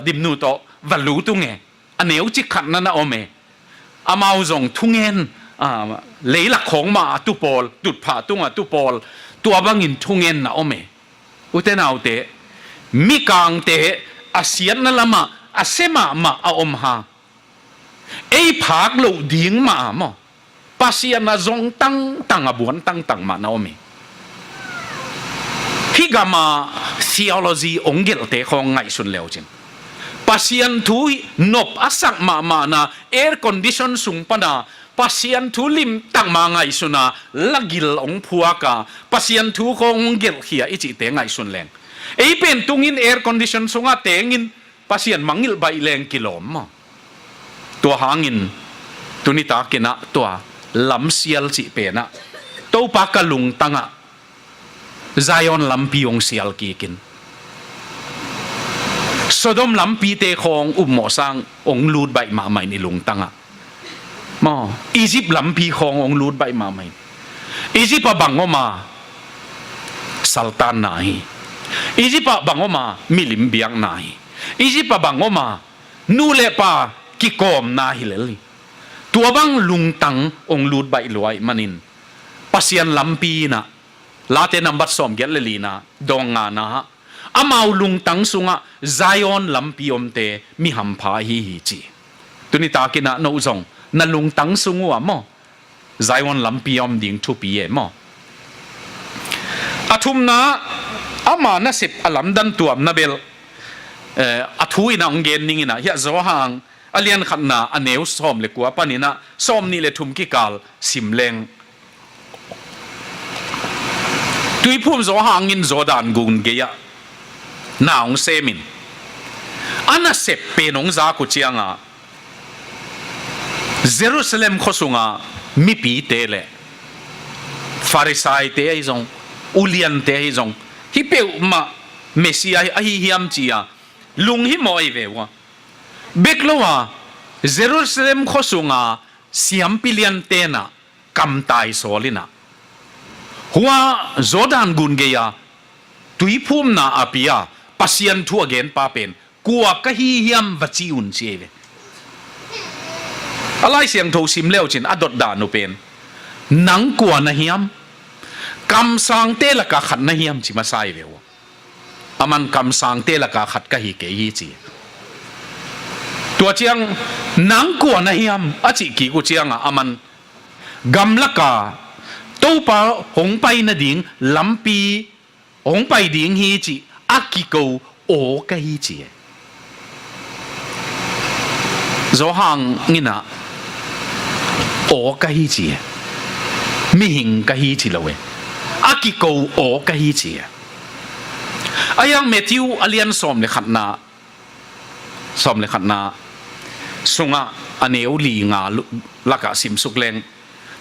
ดิมนูโตวัลลูทุ่งเงินอันเนี้ยจิขัดนั่นนะเอาเมอามาจงทุ่งเงินเลยหลักของมาตุปอลตุดผ่าตุ้งตุปอลตัวบางอินทุ่งเงินนะเอาเมอุเทนเอาเตมีกางเตอาเซียนนั่นละมาอาเซมาเอาอมหาพักเราดิ่งมาหมอปัสยันนะจงตั้งอบวนตั้งมานะเอาเมฮิกามา theology องเกลเตของไงสุนเลวจริงปัสยันทุยนบอาศักมานะ air condition สุงปนาปัสยันทุลิมตั้งมาไงสุนาลักิลองพัวกาปัสยันทุขององเกลเขียอิจิเตไงสุนแรงเป็นตุงิน air condition สุงอาเตงินปัสยันมังกิลใบแรงกิโลมตัวหางินตุนิตากินะตัวลำเซียลจิเปนะตัวปากกลุงตั้งไซออนลำพิองเซียลกีกิน Sodom ลำปีเตของหมอสังองลูดใบมาใหม่ในลุงตังอ่ะมออียิปต์ลำปีขององลูดใบมาใหม่อียิปต์บังออกมาสัลตานนายอียิปต์บังออกมามิลิมเบียงนายอียิปต์บังออกมานูเลปากิโกมนาฮิเลลีตัวบังลุงตังองลูดใบลอยมันินปัสยันลำปีนะลาเตนัมบัดสอมเกลลีนะดองงานะอามาลุงตังสุงะไซออนลำปีอมเตมีหัมพาฮีฮีจีตุนิตากินะโนซงนั่นลุงตังสุงวะมอไซออนลำปีอมดิ่งทุปีเอมออาทุมนะอามานะสิบอลัมดันตัวนะเบลอาทุยนะองเกนนิงนะเฮียโซฮังอเลียนขันนะอันเนวซ้อมเล็กว่าปานินะซ้อมนี่เลทุมกิกาลสิมเลงตุยพุ่มโซฮังอินโซดานกุนเกียนาองเซมินอันนั้นเสพเป็นองซากุเชียงอ่ะเยรูซาเล็มข้อสุงอ่ะมีปีเตเลฟาริสายเตะizongอุเลียนเตะizongฮิเปอุมาเมสซิอาอหิฮิมจีอ่ะลุงฮิมอยเววะเบกโลวะเยรูซาเล็มข้อสุงอ่ะเสียมปิเลียนเตนะกำตายโซลินะหัวโซดานกุนเกียตุยพุ่มนาอาปิยาปัสยันทั่วเกนป้าเป็นกัวกะฮีฮิมวัจิอุนเชเวอะไรเสียงโทซิมเลวจินอดดานุเป็นนังกัวนะฮิมคำสั่งเตละกะขัดนะฮิมจิมาไซเววอามันคำสั่งเตละกะขัดกะฮีเกฮีจีตัวเจียงนังกัวนะฮิมอาจิกีกุเจียงอามันกำละกะตู้ปาหงไปนะดิ่งลำปีหงไปดิ่งฮีจีอากิโกโอกะฮีจีโซฮังงินะโอกะฮีจีมิหิงกะฮีจีละเวอากิโกโอกะฮีจีอายังเมทิวอเลียนสอมเลขัดนาสอมเลขัดนาสุงะอเนวลีงาลักะสิมสุกเลง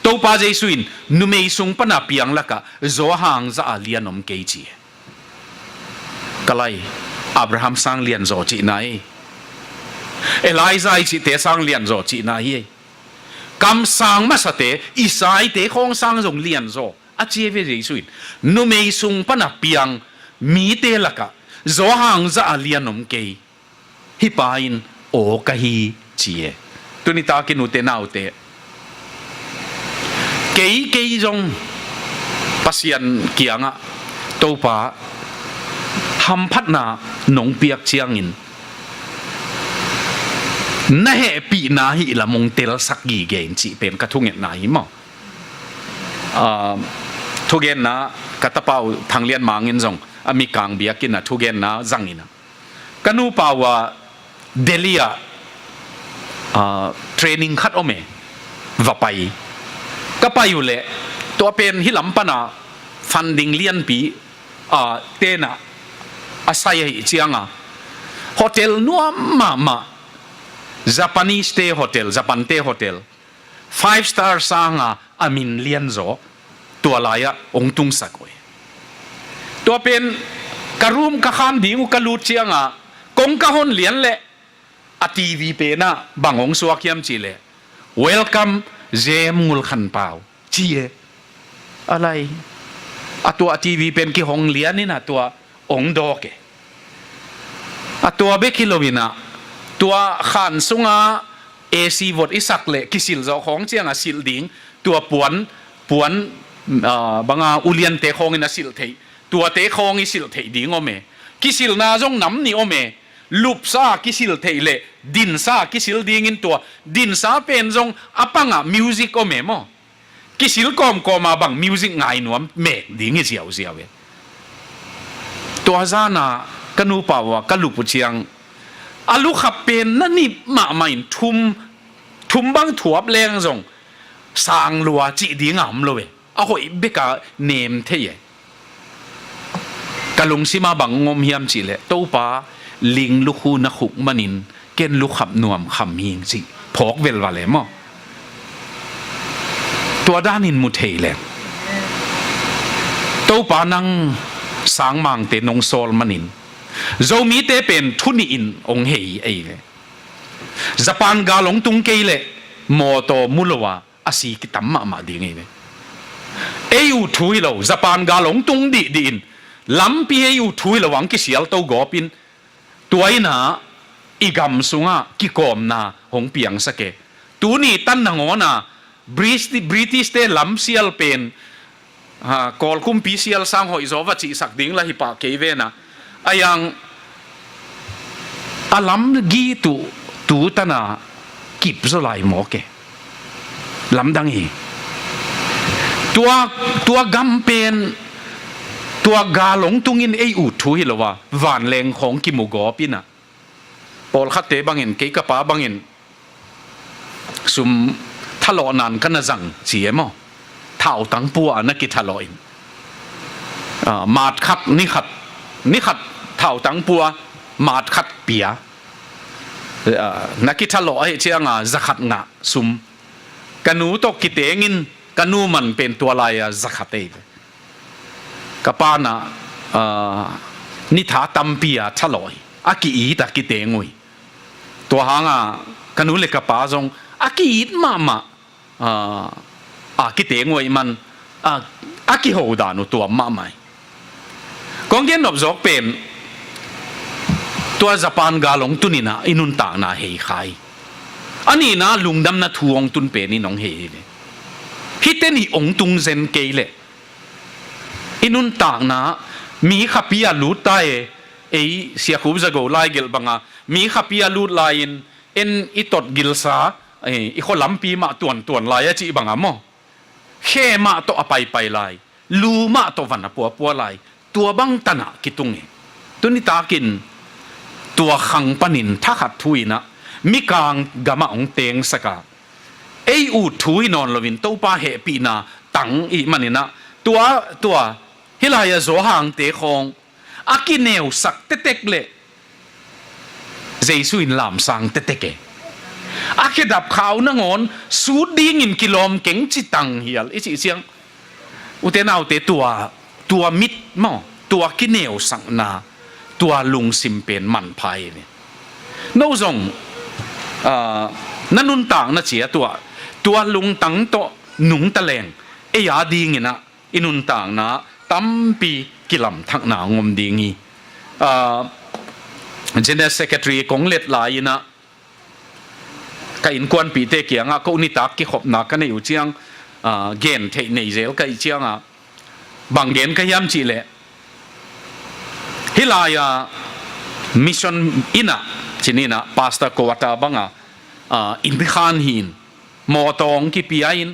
ตัวป้าเจสุอินนุเมยสุงปนาเปียงลักะโซฮังจะอเลียนอมเกจีก็เลยอับราฮัมสร้างเลียนโจจีนายเอลิซาจิเตสร้างเลียนโจจีนายคำสั่งมาสเตอิสายเตของสร้างจงเลียนโจอาเจเวเจสุอินนุเมยสุงปนาเปียงมีเตลักะโซฮังจะอเลียนอมเกฮิปาอินโอกะฮีจีตุนิตากินุเตนาอุเตเกยจงปัสยันเกียงะตัวป้าทำพัดนาหนงเปียกเชียงอินน่าเหปีนาฮิละมงเตลสักกี่เกนจีเป็นกระทุ่งเงินนาฮิมั้งทุกเงินนะกระตะเปาทางเลียนมาเงินจงมีกางเบียกินนะทุกเงินนะจังอินะกันนูป่าวเดลียเทรนนิ่งคัดโอเมว่าไปก็ไปอยู่เลยตัวเป็นฮิลัมปนาฟันดิ้งเลียนปีเตนะอาศัยเชียงโฮเทลนัวมาJapanese stay hotel Japan stay hotel 5 star สร้างอามินเลียนโซตัวลายองตุงสักวยตัวเป็นกระรุมกระขามดิ้งกระลูดเชียงกงกะฮอนเลียนเละอทีวีเป็นบางองสวกยมจีเล่ Welcome เจมุลขันเปล่าจีอะไรตัวทีวีเป็นกี่ห้องเลียนนี่นะตัวองดอกตัวเบคิโลวินะตัวขันสุงาเอซีวอดอิสักเล่กิสิลเจ้าของเจียงสิลดิ้งตัวปวนบางอุเลียนเตะของอินะสิลเทตัวเตะของอิสิลเทดิ้งโอเมกิสิลนาจงน้ำนี่โอเมลูปซากิสิลเทเล่ดินซากิสิลดิ้งอินตัวดินซาเป็นจงอปังมิวสิกโอเมมอกิสิลกอมมาบังมิวสิกไงหนวมเมกดิ้งเสียวตัวซานากันูป่าวกัลูปุเชียงอาลูขับเป็นนั่นนี่มาใหม่ทุมบังถั่วแรงจงสางลัวจีดีงามเลยเอาหอยเบกาเนมเทียกะลุงซิมาบังงมเฮียมจีเล่ตัวป้าลิงลูกหูนักหุกมันินเกณฑ์ลูกขับนวมคำหิงจีพกเวลวาเลมอตัวด้านินมุเทเลตัวป้านั่งสางมังเตนงโซลมันิน zomi te pen thuni in ong hei ei ve Japan ga long tung ke le moto mulwa asi ki tamma ma ding ei ve eu thui lo Japan ga long tung di din lampi eu thui lo wang ki sial to gopin tuaina igam sunga ki kom na hong piang sake tu ni tan na ngona British te lam sial pen kol kum pi sial sang hoi zo wa chi sak ding la hi pa ke ve na ayang alam gi tu tana kip zo lai mo ke lam dang hi tua gam pen tua ga long tungin ei u thu hi lo wa van leng khong ki mu go pina pol khat te bangin ke ka pa bangin sum thalo nan kana jang chiemo thau tang pu ana ki thalo in mat khat ni khat thau tang pu mat khat pia na ki thalo ai chianga zakhat nga sum kanu to ki tengin kanu man pen tua lai zakhate kapana ni tha tampia thaloi aki i ta ki tengoi to hanga kanu le kapa jong aki it mama ki tengoi man aki ho da no to ma mai kong gen nob jok pen to Japan ga long tunina inun ta na hei khai ani na lungdam na thuong tun pe ni nong hei le hiteni ong tung zen ke le inun ta na mi khapia lut ta ei sia khub za go lai gel banga mi khapia lut lain en itot gilsa i kho lampi ma tuan lai chi banga mo khe ma to apai pai lai lu ma to van pu lai tua bang tana kitung tuni takin tua khang panin thakhat thuina mi kang gama ong teng saka ei u thui non lovin to pa he pi na tang i manina tua hilaya zo hang te khong akineu sak te tek le jesu in lam sang te teke akidap khaw na ngon su ding in kilom keng chi tang hial i chi siang utenau te tua mit mo tua kineu sang na tua lung sim pen man phai ni no zong nanun tang na chia tua lung tang to nung ta leng e ya ding ina inun tang na tampi kilam thak na ngom dingi general secretary konglet la ina ka in kwan pi te kianga ko ni tak ki khop na ka nei u chiang gen thei nei zel ka i chianga bang gen ka yam chi le hilaya mission ina chinina pastor ko wata banga in bi khan hin mo tong ki piain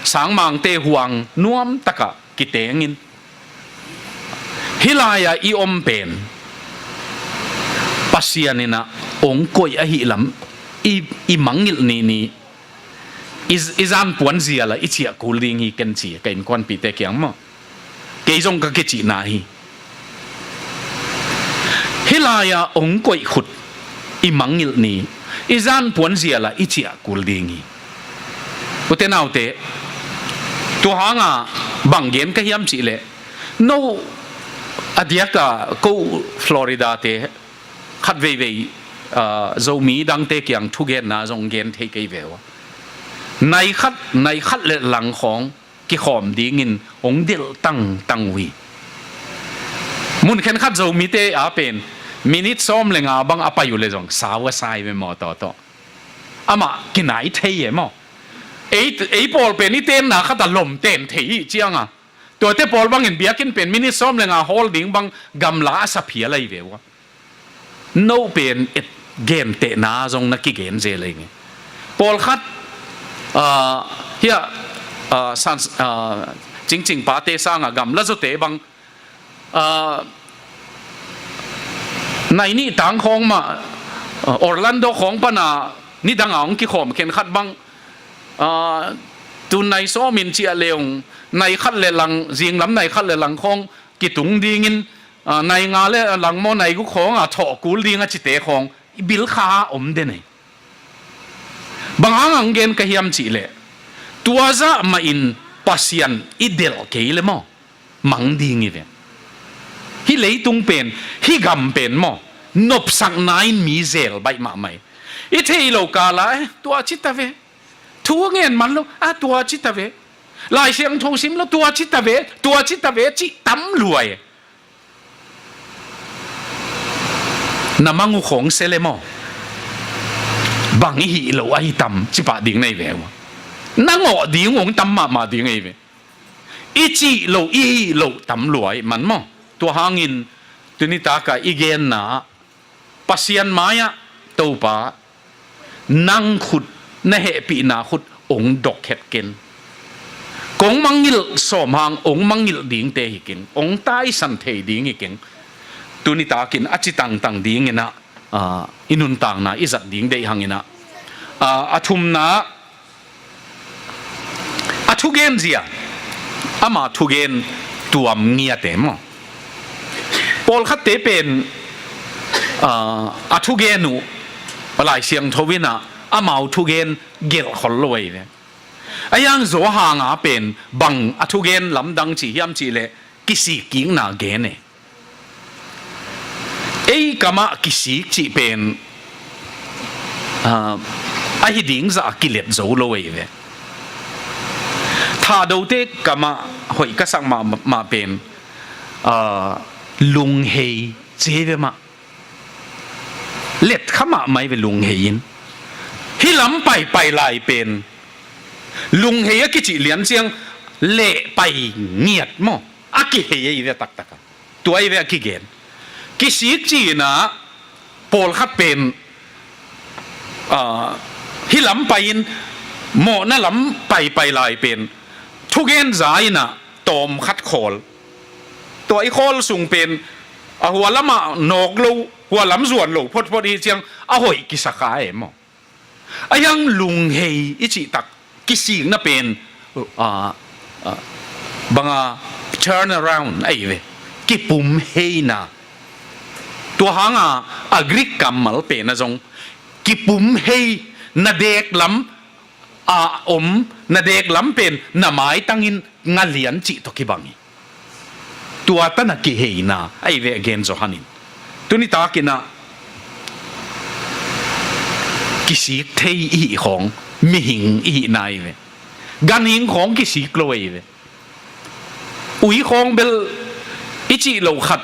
sang mang te huang nuam taka ki tengin hilaya i om pen pasianina ong koi a hi lam i mangil ni izan puan zia la i chia kuling hi ken chi kain kwan pi te kyang mo ke jong ka ke chi na hi hilaya ong koi khut i mangil ni izan puan zia la i chia kuling hi utenau te to hanga banggen ka hiam chi le no adiaka ko Florida te khat ve zo mi dang te kyang thu gen na jong gen the ke vewa nai khat le lang khong ki khom ding in ong dil tang wi mun khen khat zo mi te a pen minute som lenga bang apayu le jong sawa sai me mo to ama kinai thei ye mo ei pol pen ni ten na khata lom ten thei chianga to te pol bang in biakin pen minute som lenga holding bang gamla sa phia lai vewa no pen et game te na jong na ki gen je leng pol khat hia san ching pa te sanga gam la zo te bang nai ni tang khong ma Orlando khong pa na ni dang ang ki khom khen khat bang tu nai so min chi a leong nai khat le lang jing lam nai khat le lang khong ki tung ding in nai nga le lang mo nai gu khong a tho kul ding a chi te khong bil kha om de nei bangang ang gen ka hiam chi le tuaza ma in pasian idel ke le mo mang ding i ve hi leitung pen hi gam pen mo nop sak nain mi zel bai ma mai i thei lo ka la tua chita ve thu ngen man lo tua chita ve lai siang thong sim lo tua chita ve chi tam luai namangu khong sele mo bang hi lo ai tam chi pa ding nei ve nango ding ong tam ma ding ei ve i chi lo tam luai man mo tua hangin tunita ka igen na pasian maya to pa nang khut na he pi na khut ong dok het ken kong mangil som hang ong mangil ding te hi ken ong tai san the ding hi ken tunita kin achi tang ding ina inun tang na izat ding dei hangina athum na athugen zia ama thugen tuam ngia te mo pol khat te pen athugenu palai siang thowina amau thugen gel khol loi ve ayang zo ha nga pen bang athugen lamdang chi hiam chi le kisi king na ge ne ei kama kisi chi pen a hi ding za kilet zo loi ve tha do te kama hoi ka sang ma pen lung hei che ve ma let khama mai ve lung hein hi lam pai lai pen lung hei ki chi lian chiang le pai nghiat mo a ki hei ve tak tuai ve ki gen ki si chi na pol khat pen hi lam pain mo na lam pai lai pen thu gen zai na tom khat kholตัวไอ้คอลสูงเป็นหัวละมานอกโลหัวลำส่วนโลพอดีเชียงหอยกิสกายมั้งยังลุงเฮยอิจิตักกิสิงน่ะเป็นบาง turn around ไอ้เว้กิปุ่มเฮยนะตัวหางอักริกกัมมัลเป็นนะจงกิปุ่มเฮยนาเด็กล้ำนาเด็กล้ำเป็นนาไม้ตั้งอินงาเลียนจิตกิบังตัวตั้งกี่เฮน่ะไอ้เวกเกนโจฮันินตัวนี้ตากินะกิสิกเทยอีของมิหิงอีนายเวกันหิงของกิสิกลอยเวอุยของเบลอิจิโลขัด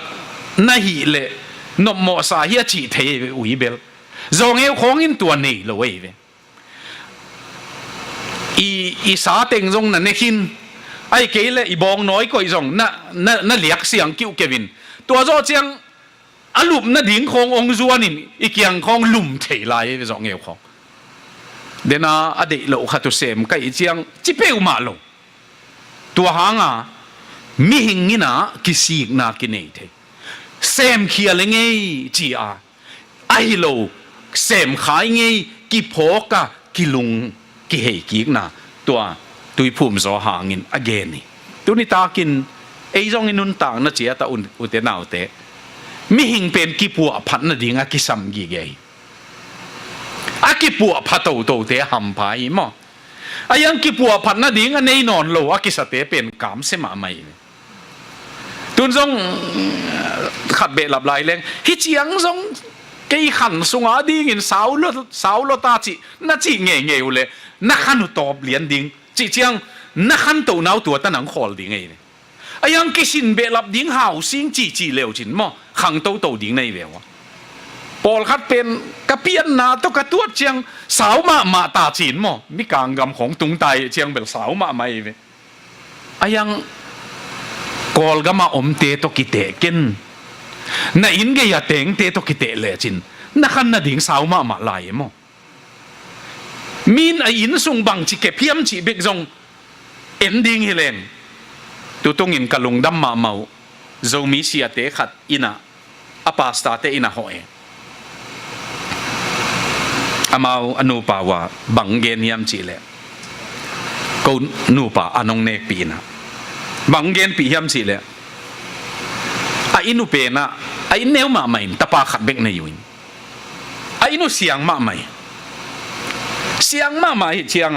น่าหิเลนมโมสาฮิจิเทยอุยเบลจงเอวของอินตัวนี้ลอยเวอีสาเต็งจงนั่นเองไอ้เกลอีบองน้อยก็อีจงน่าเลียกเสียงกิ้วเกวินตัวโจเจียงอลุมน่าดิ่งขององจวนนี่อีกอย่างของลุมเทลายไปจงเอวของเดน่าอดีตโลขัดตัวเสมก็อีเจียงจิเปวมาโลตัวหางมีหิงนี่นะกิสิกนากินเอเทเสมเขียเลงไงจีไอโลเสมขายไงกิโพกะกิลุงกิเฮกิกนาตัวตุยภูมิโซหางินอเกนี่ตัวนี้ตากินไอ้จงอินุนต่างน่ะเจียตาอุเตนาวเตมิหิงเป็นกิปัวพัดน่ะดิ่งกิสัมกีเกยกิปัวพัดโตเตหัมพายมั้งยังกิปัวพัดน่ะดิ่งในนอนโลกิสเตเป็นกามเสมาไม่ตุนจงขัดเบลับลายแรงฮิเจียงจงกี่ขันสงอาดิ่งสาวโลตาจิน่ะจิเงี้ยเลยนักขันตอบเลียนดิ่งจีเจียงนักขันตัวน้าตัวตั้งหนังขอลดิ่งไงเนี่ยยังกิสินเบลับดิ่งหาวซิงจีเลวจินมั้งขังตัวดิ่งในเววะปอลคัดเป็นกระเปียนนาตัวกระตัวเจียงสาวมาตาจินมั้งมีกางกำของตุงไตเจียงเป็นสาวมาไม่เวยังกอลก็มาอมเตตัวกิเตกินน่ะอินเกียเตงเตตัวกิเตเลจินนักขันน่ะดิ่งสาวมาลายมั้งมีนไออินส่งบังจิเก็บเพียมจิเบกจงเอ็นดิ้งเฮเลนตัวตรงอินกะลงดำมาเมาโจมีเสียเตะขัดอินะอปาสตาเตอินะหอยอามาอนุปาวาบังเกนยามจิเลกูนูปาอนงเนกปีนะบังเกนปียามจิเลไออินุเปนะไออินเนวมาใหม่ตะปาขัดเบกในยุนไออินุเสียงมาใหม่เสียงมาใหม่เชียง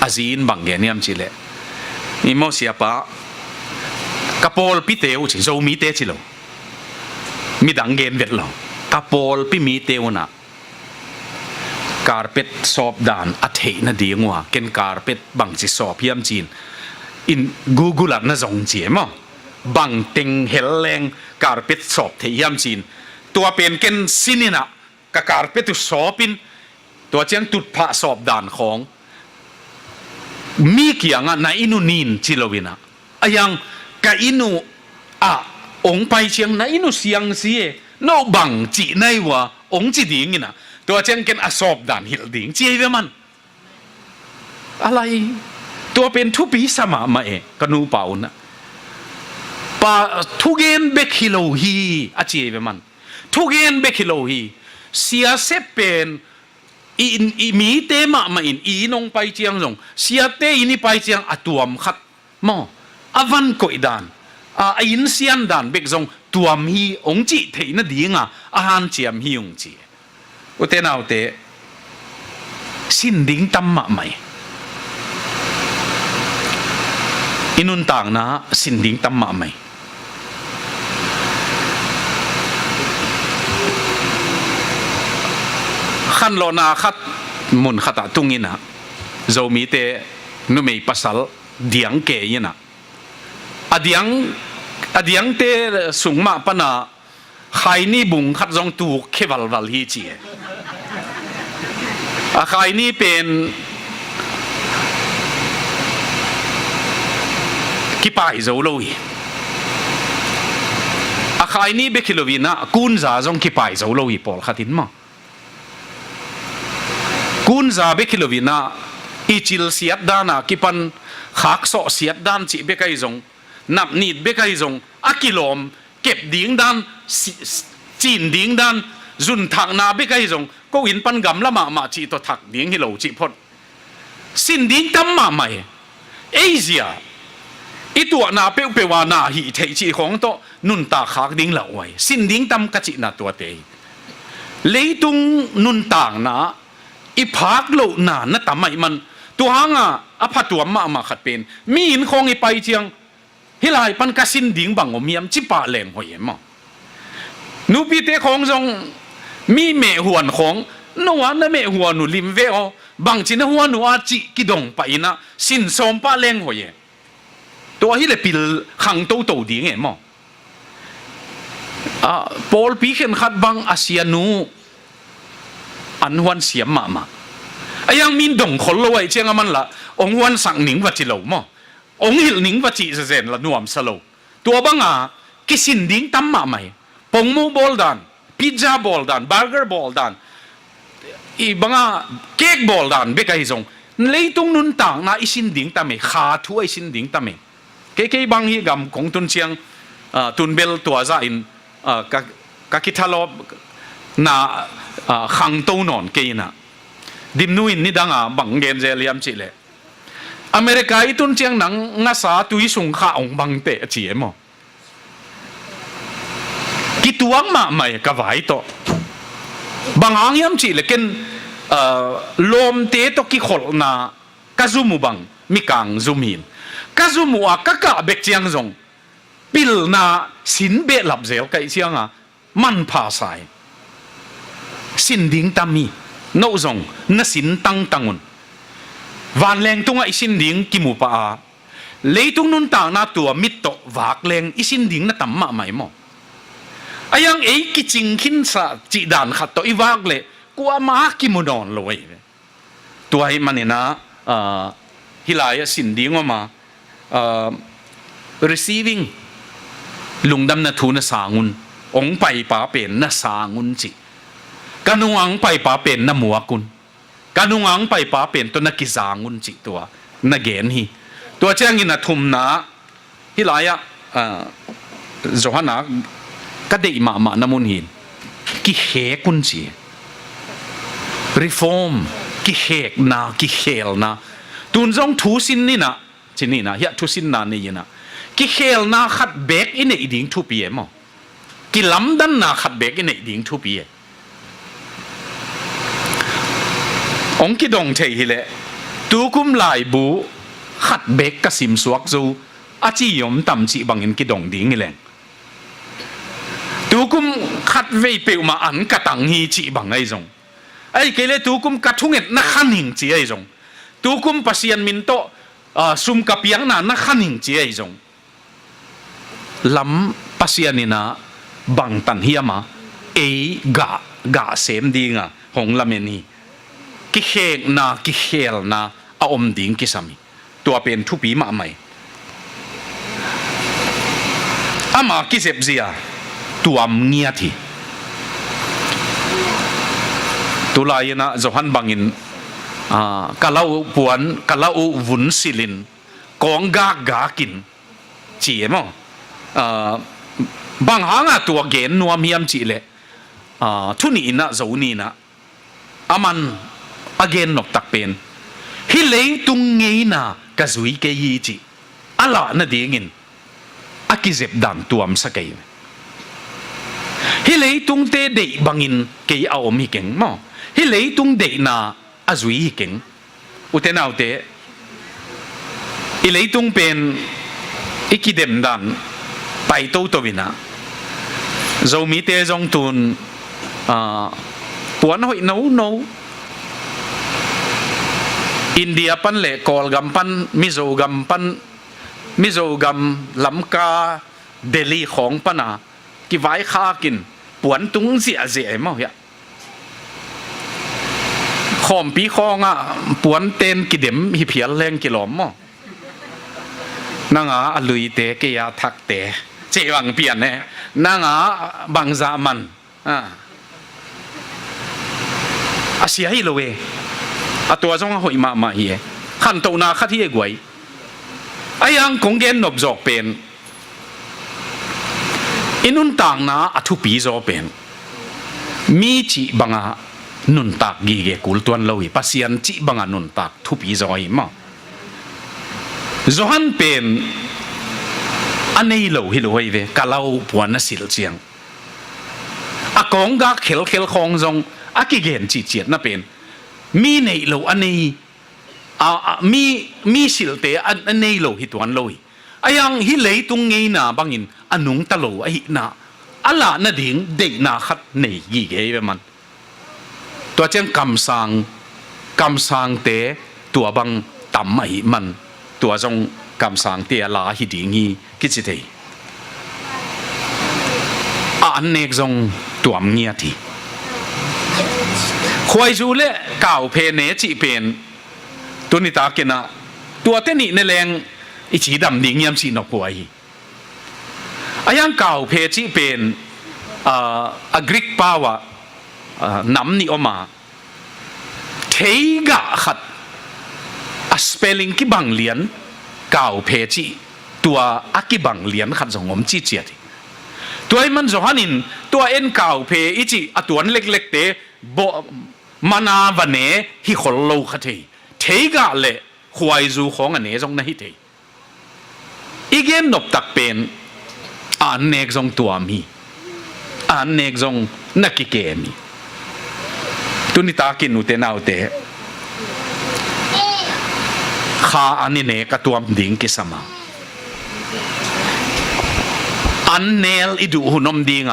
อาจีนบังเกนยามจิเลนี่มอเสียปะ กระโปลพิเตวชิโซมีเตชิโลมีดังเกนเวทโลกระโปลพิมีเตวนะการเป็ดสอบด่านอัฐินาดีงัวเกนการเป็ดบังจิสอบพิมจีนอินกูกูลัดน่าสงเจียมั้งบังเต็งเฮลแรงการเป็ดสอบเทียมจีนตัวเป็นเกนซินินะกับการเป็ดตุสอบปินตัวเจียงตุดพระสอบด่านของมีเกี่ยงในอินุนินจิโลวินะยังกับอินุองไปเชียงในอินุเสียงเสียโนบังจีในวะองจีดิ่งนะตัวเจียงเกนสอบด่านหิลดิ่งเจียเวมันอะไรตัวเป็นทุปีสมามากนูเป่านะปะทุเกนเบคิโลฮีอาเจียเวมันทุเกนเบคิโลฮีเสียเซเป็นอีมีเตมามาอีนงไปเจียงจงเสียเตอินี่ไปเจียงอตัวมขัดมออวันกอยดานอินเซียนดานเบกจงตัวมฮีองจีเทนดีงาอาหารเจียมฮีองจีอุเทนเอาเตสินดิ้งตั้มมาใหม่อินุนต่างนะสินดิ้งตั้มมาใหม่ขันโลนาขัดมุนขัดตุงินะโจมีเตนุไม่ปัสสาวะเดียงเกยนะอเดียงเตสุงมาปนาใครนี่บุงขัดจงตูเควัลฮีจีใครนี่เป็นกิปายโจโลยใครนี่เบคิโลวินะกุนซาจงกิปายโจโลยปอลขัดินมากุนซาเบคิโลวินะอิจิลเสียดดานะกิปันขักโซเสียดดานจีเบกไอจงนับนิดเบกไอจงอากิโลมเก็บดิ้งดานจีนดิ้งดานจุนถักนาเบกไอจงก็อินปันกำละมาจีตัวถักดิ้งฮิโลจีพอดสินดิ้งตั้มมาใหม่เอเชียอีตัวนาเปววานาหิเทจีของโตนุนตาขักดิ้งเหล่าไว้สินดิ้งตั้มกะจินาตัวเตยเลยตุงนุนต่างนะอีพักโลนานะแต่ไม่มันตัวหางอภัตัวมาขัดเป็นมีอินคงอีไปเชียงฮิลายปันกสินดิ้งบังอมียมจิปาแหลงหัวเยี่ยมนูปีเตของจงมีเมหัวของนัวนั่นเมหัวนูลิมเวอบางจีนหัวนูอาจิกิดงไปนะสินสมปาแหลงหัวเยี่ยตัวฮิเลปิลขังโตดิ้งเอ็มปอลปีเข็นขัดบังอาเซียนูอันหวนเสียมายังมีดงคนรวยเชียงมันละองหวนสั่งหนิงวัจิโลมองหิลหนิงวัจิเซนละนวมสโลตัวบังกิสินดิ้งตั้มมาใหม่ปงมูบอลดันพิซซ่าบอลดันเบอร์เกอร์บอลดันอีบังเค้กบอลดันเบกไอซงเลยตรงนุนต่างนะอิสินดิ้งตั้มขาทั่วอิสินดิ้งตั้มเก๋ๆบางฮีกำของตุนเชียงตุนเบลตัวจ่าอินกักิทาลบนาขังโตนอนเกยนะดิมนุอินนี่ดังบังเกนเจเลียมจิเลอเมริกาอีตุนเชียงหนังงาสาตุยสุงข้าองบังเตะจีเอมกิตวงมาไม่กวายโตบางอังยามจิเลเกนลมเตะตกิขลนากาซุมุบังมิกังซุมินกาซุมัวกะกะเบกเจียงจงปิลนาสินเบลับเซลไกเชียงมันพาสายสินดิ้งตามีโนจงนสินตังอุนวันแรงตุงไอสินดิ้งกิมูปะเลยตุงนุนต่างนาตัวมิตโตวากแรงไอสินดิ้งนาตัมมาไม่หมอยังเอกิจิงขินสะจีดานขัดโตอีวากเลยกัวมากิมูนอนลอยตัวไอมันเนี่ยนะฮิลายสินดิ้งว่ามา receiving ลุงดำนาทูนสาnguนองไปป่าเป็นนาสาnguนจิกานุงังไปป่าเป็นนามัวกุนกานุงังไปป่าเป็นตัวนักกิจาnguนจิตัวนักเกณฑ์ฮีตัวเจ้างินทุมนาฮิลายโจฮานะก็ได้มานามุนหินกิเฮกุนจิ reform กิเฮกนากิเฮลนาตุนจงทูสินนี่นะที่นี่นะเฮียทุสินนานี่นะกิเฮลนาขัดเบกอินเอดิ้งทุปีเอ็มกิลำดันนาขัดเบกอินเอดิ้งทุปีเอองกิดงเทฮิเลตูกุมลายบูขัดเบกกสิมสวกจู อาจียมตำจีบังอินกิดงดิ้งแรงตูกุมขัดเวเปียวมาอันกระตังฮีจีบังไอจงไอ้เกลตูกุมกัดทุ่งเอ็ดนักขันหิงจีไอจงตูกุมปัสยันมินโตซุมกับยังนักขันหิงจีไอจงลำปัสยันนี่นะบังตันเฮียมากะเสมดีงะหงละเมนีกิเขกนากิเขลนาอาอมดิ้งกิสามีตัวเป็นทุปีมาใหม่อามากิเสบเสียตัวมเงียทีตุลายนะจหันบังอินกะลาปวนกะลาวุนสิลินกองกากินจีเอมบางหางตัวเกนนัวมียมจีเลทุนีนะเจ้านี่นะอามันอเกนนกตักเป็นฮิเลตุงเงยนะกะซุยเกยีจีอะละนะดีงินอากิเจ็บดังตัวมสักเกยฮิเลตุงเตเดบังอินเกยเอาอมีเก่งมั้งฮิเลตุงเดนะอาซุยเก่งอุเทนเอาเตฮิเลตุงเป็นอิกิเดมดันไปโตโตวินะเจ้ามีเตจงตุนปวนหอยนูอินเดียปันเล่กอลกัมปันมิโซกัมลำกาเดลีของปันกิไว้ข้ากินปวนตุงเสียมั้งเหี้ยขอมปีคองปวนเต้นกิเดมฮิเพียลแรงกิหลอมมั้งนางลุยเตะเกียทักเตะเจวังเปลี่ยนเนี่ยนางบังซามันอาเสียให้เลยตัวจงหอยมาเหี้ยขันตัวนาขัดที่ไอ้กวยไอ้ยังคงเกนนบจอกเป็นอินุนต่างนาอทุปีจอกเป็นมีจีบังนุนตักกีเกกุลตัวนลอยปัสยันจีบังนุนตักทุปีจอยมาจหันเป็นอันนี้เราฮิโลไอเวกะเล่าปวนสิลเชียงอากงกาเขลของจงอากิเกนจีเจียนน่ะเป็นมีในเราอันนี้มีสิลเตอันนี้เราฮิตวันลอยไอ้ยังฮิเลยตุงเงยนาบังอินอันนุงตะโลไอ้นาอัลละน่ะดิ่งเด็กนาขัดในยี่เกยมันตัวเจ้ากำสังเตตัวบังต่ำไอ้มันตัวจงกำสังเตลาฮิดิ่งฮีกิจิเตอันเนกจงตัวมเงียทีคอยจูเล่เก่าเพเนจิเป็นตัวนิตาเกนะตัวเทนิในแรงอิจิดำดิ่งยามสีนกป่วยอายังเก่าเพจิเป็นกรีกปาวะน้ำนิออกมาเทกะขัดสเปลลิงกิบังเลียนเก่าเพจิตัวอากิบังเลียนขัดสงมจีเจียดตัวมันจหันินตัวเอ็นเก่าเพอิจิตัวเล็กๆเตบ่มานาวันเนฮิขลโลขัดเทกะเล่ควายจูของอันเนจงนะฮิเตอีเกนนบตักเป็นอันเนกจงตัวมีอันเนกจงนักกิเกมีตุนิตากินอุเตนาอุเตข้าอันนี้เนกตัวดิ่งกิสมาอันเนลอิดูหุนมดิ่ง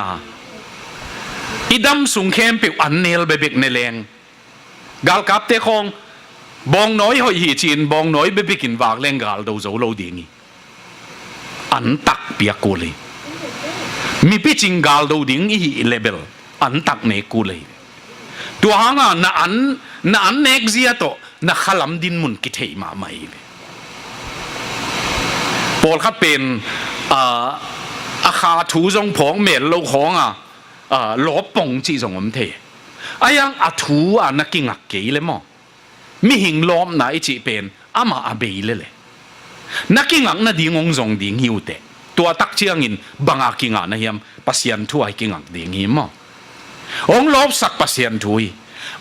อิดำสุงเข้มปิวอันเนลเบบิกเนเลงกาลกับเตคงบองน้อยหอยหีจีนบองน้อยเบบิกินวากเลงกาลดูโจโลดิ่งอันตักเปียกูเลยมีพิจิงกาลดูดิ่งอีเลเบลอันตักเนกูเลยตัวหางน่ะอันเนกเซียโตน่ะขลัมดินมุนกิเทมาไม่เลยปอลขับเป็นอาคาถูจงผองเมลโลของลบปงจีจงอมเทอายังอาถูนักกิงักเกยเลยมั้งมีหิงล้อมนะไอจีเป็นอามาอาเบยเลยนักกิงักน่ะดีงงจงดีหิวเตตัวตักเชียงอินบางอากิงักนะเฮียมปัสยันทั่วไอกิงักดีหิมมั้งองลบสักปัสยันทุย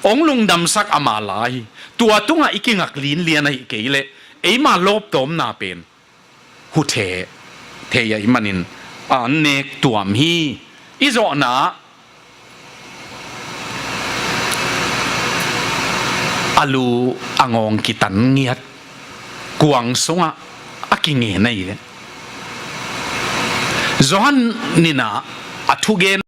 องลุงดำสักอามาลายตัวตุ้งไอกิงักลีนเลียนไอเกยเลยไอมาลบตอมนาเป็นหุเทยอิมันินอันเนกตัวมีอิโซนาอาลูอังองกิตันเงียดกวางสงอากิเงยในเลย Zohan nina atugen